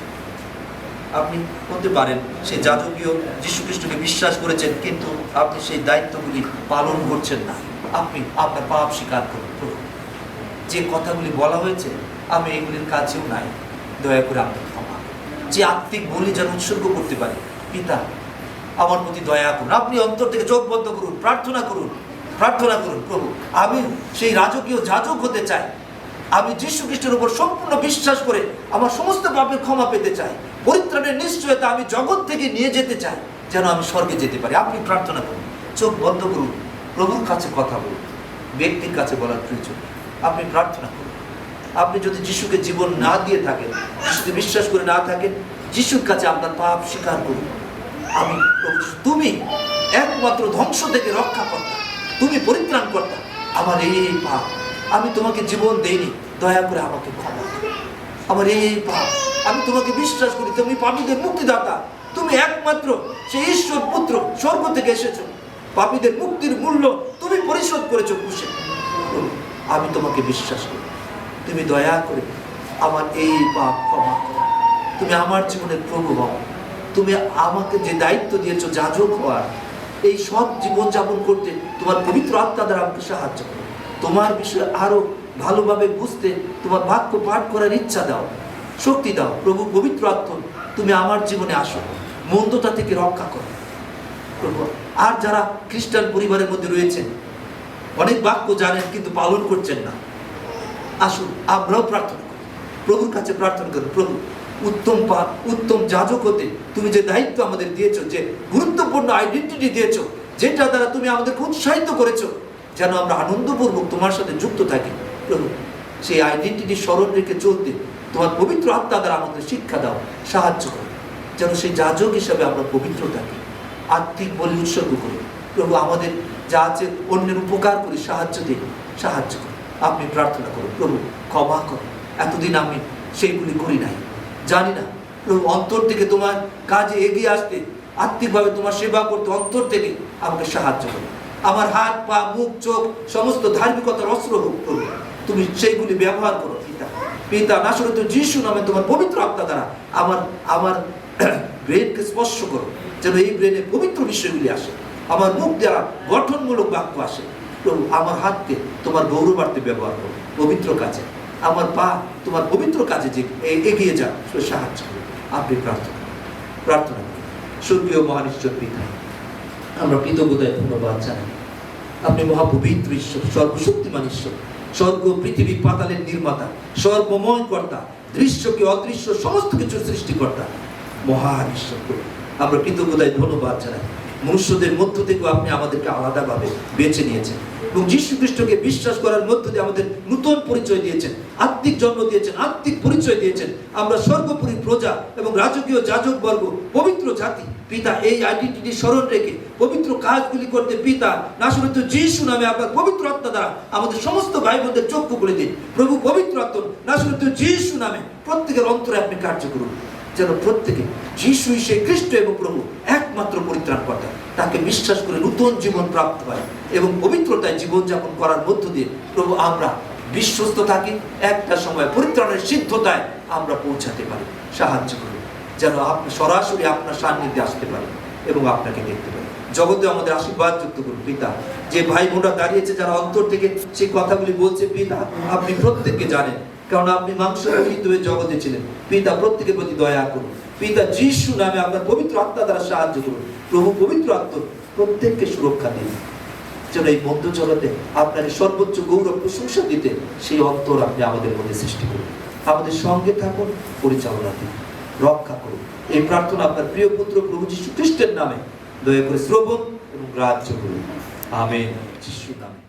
আপনি বলতে পারেন সেই যাজকীয় যীশু খ্রিস্টকে বিশ্বাস করেছেন, কিন্তু আপনি সেই দায়িত্বগুলি পালন করছেন না। আপনি আপনার পাপ স্বীকার করুন। যে কথাগুলি বলা হয়েছে আমি এগুলির কাছেও নাই, দয়া করে আমাকে ক্ষমা। যে আত্মিক বলি যেন উৎসর্গ করতে পারি, পিতা আমার প্রতি দয়া করুন। আপনি অন্তর থেকে চোখ বন্ধ করুন, প্রার্থনা করুন, প্রার্থনা করুন, প্রভু আমি সেই রাজকীয় যাজক হতে চাই। আমি যীশু খ্রিস্টের উপর সম্পূর্ণ বিশ্বাস করে আমার সমস্ত পাপের ক্ষমা পেতে চাই। পরিত্রাণের নিশ্চয়তা আমি জগৎ থেকে নিয়ে যেতে চাই, যেন আমি স্বর্গে যেতে পারি। আপনি প্রার্থনা করুন, চোখ বন্ধ করুন, প্রভুর কাছে কথা বলুন। ব্যক্তির কাছে বলার প্রয়োজন, আপনি প্রার্থনা করুন। আপনি যদি যিশুকে জীবন না দিয়ে থাকেন, যিশুকে বিশ্বাস করে না থাকেন, যিশুর কাছে আপনার পাপ স্বীকার করুন। আমি তুমি একমাত্র ধ্বংস থেকে রক্ষা কর্তা, তুমি পরিত্রাণ কর্তা। আমার এই পাপ, আমি তোমাকে জীবন দেইনি, দয়া করে আমাকে ক্ষমা করো। আমার এই পাপ, আমি তোমাকে বিশ্বাস করি, তুমি পাপীদের মুক্তিদাতা, তুমি একমাত্র সেই ঈশ্বর পুত্র, স্বর্গ থেকে এসেছো, পাপীদের মুক্তির মূল্য তুমি পরিশোধ করেছো ক্রুশে। আমি তোমাকে বিশ্বাস করি, তুমি দয়া করে আমার এই পাপ ক্ষমা করো। তুমি আমার জীবনের প্রভু হও। তুমি আমাকে যে দায়িত্ব দিয়েছো যাজক হওয়ার, এই সব জীবনযাপন করতে তোমার পবিত্র আত্মা দ্বারা আমাকে সাহায্য করো। তোমার বিষয়ে আরো ভালোভাবে বুঝতে তোমার বাক্য পাঠ করার ইচ্ছা দাও, শক্তি দাও। প্রভু পবিত্র আত্মা, তুমি আমার জীবনে আসো, মন্দতা থেকে রক্ষা করো প্রভু। আর যারা খ্রিস্টান পরিবারের মধ্যে রয়েছেন, অনেক বাক্য জানেন কিন্তু পালন করছেন না, আসুন আমরাও প্রার্থনা করি, প্রভুর কাছে প্রার্থনা করি। প্রভু উত্তম যাজক হতে তুমি যে দায়িত্ব আমাদের দিয়েছো, যে গুরুত্বপূর্ণ আইডেন্টিটি দিয়েছো, যেটা দ্বারা তুমি আমাদেরকে উৎসাহিত করেছো, যেন আমরা আনন্দপূর্বক তোমার সাথে যুক্ত থাকি। প্রভু সেই আইডেন্টিটি স্মরণ রেখে চলতে তোমার পবিত্র আত্মা দ্বারা আমাদের শিক্ষা দাও, সাহায্য করো, যেন সেই যাজক হিসাবে আমরা পবিত্র থাকি, আত্মিক বলি উৎসর্গ করি। প্রভু আমাদের যা আছে অন্যের উপকার করি, সাহায্য দিই, সাহায্য করো। আপনি প্রার্থনা করুন, প্রভু ক্ষমা করো, এতদিন আমি সেইগুলি করি নাই, জানি না। প্রভু অন্তর থেকে তোমার কাজে এগিয়ে আসতে, আত্মিকভাবে তোমার সেবা করতে অন্তর থেকে আমাকে সাহায্য করো। আমার হাত পা মুখ চোখ সমস্ত ধার্মিকতার অস্ত্র হোক প্রভু, তুমি সেইগুলি ব্যবহার করো। পিতা নাসরত যিশু নামে তোমার পবিত্র আত্মা দ্বারা আমার ব্রেনকে স্পর্শ করো, যেন এই ব্রেনে পবিত্র বিষয়গুলি আসে, আমার মুখ দ্বারা গঠনমূলক বাক্য আসে। প্রভু আমার হাতকে তোমার গৌরবার্থে ব্যবহার করো পবিত্র কাজে, আমার পা তোমার পবিত্র কাজে যে এগিয়ে যাক সাহায্য করো। আপনি প্রার্থনা করুন। স্বর্গীয় মহান ঈশ্বর পিতা, আমরা কৃতজ্ঞতায় ধন্যবাদ জানাই। আপনি মহাপবিত্র ঈশ্বর, সর্বশক্তিমান ঈশ্বর, স্বর্গ পৃথিবী পাতালের নির্মাতা, সর্বময় কর্তা, দৃশ্যকে অদৃশ্য সমস্ত কিছু সৃষ্টিকর্তা, মহান ঈশ্বর। আমরা কৃতজ্ঞতায় ধন্যবাদ জানাই। মনুষ্যদের মধ্য থেকেও আপনি আমাদেরকে আলাদাভাবে বেছে নিয়েছেন এবং যীশু খ্রিস্টকে বিশ্বাস করার মধ্য দিয়ে আমাদের নতুন পরিচয় দিয়েছেন, আত্মিক জন্ম দিয়েছেন, আত্মিক পরিচয় দিয়েছেন। আমরা স্বর্গপুরী প্রজা এবং রাজকীয় যাজক বর্গ, পবিত্র জাতি। পিতা এই আইডেন্টিটি স্মরণ রেখে পবিত্র কাজগুলি করতে পিতা নাসরত যিশু নামে আপনার পবিত্র আত্মা দ্বারা আমাদের সমস্ত ভাই বোনদের চক্ষু করে দিন। প্রভু পবিত্র আত্মা নাসরত যিশু নামে প্রত্যেকের অন্তরে আপনি কার্য করুন, যেন প্রত্যেকে যিশুই সেই খ্রিস্ট এবং প্রভু একমাত্র পরিত্রাণকর্তা, তাকে বিশ্বাস করে নতুন জীবন প্রাপ্ত হয় এবং পবিত্রতায় জীবনযাপন করার মধ্য দিয়ে প্রভু আমরা বিশ্বস্ত থাকি, একটা সময় পরিত্রাণের সিদ্ধতায় আমরা পৌঁছাতে পারি। সাহায্য করুন, যেন আপনি সরাসরি আপনার সান্নিধ্যে আসতে পারেন এবং আপনাকে দেখতে পারেন। জগতে আমাদের আশীর্বাদ যুক্ত করুন পিতা। যে ভাই বোনরা দাঁড়িয়েছে, যারা অন্তর থেকে সেই কথাগুলি বলছে পিতা, আপনি প্রত্যেককে জানেন, কারণ আপনি মাংস রহিত হয়ে জগতে ছিলেন। পিতা প্রত্যেকের প্রতি দয়া করুন। পিতা যিশু নামে আপনার পবিত্র আত্মা দ্বারা সাহায্য করুন। প্রভু পবিত্র আত্মা প্রত্যেককে সুরক্ষা দিন, যেন এই মধ্য জগতে আপনার সর্বোচ্চ গৌরব প্রশংসা দিতে সেই অন্তর আপনি আমাদের মধ্যে সৃষ্টি করুন। আমাদের সঙ্গে থাকুন, পরিচালনা দিন। রক্ষা করুন। এই প্রার্থনা আপনার প্রিয় পুত্র প্রভু যীশু খ্রিস্টের নামে দয়া করে শ্রবণ এবং গ্রাহ্য করুন। আমেন। যিশুর নামে।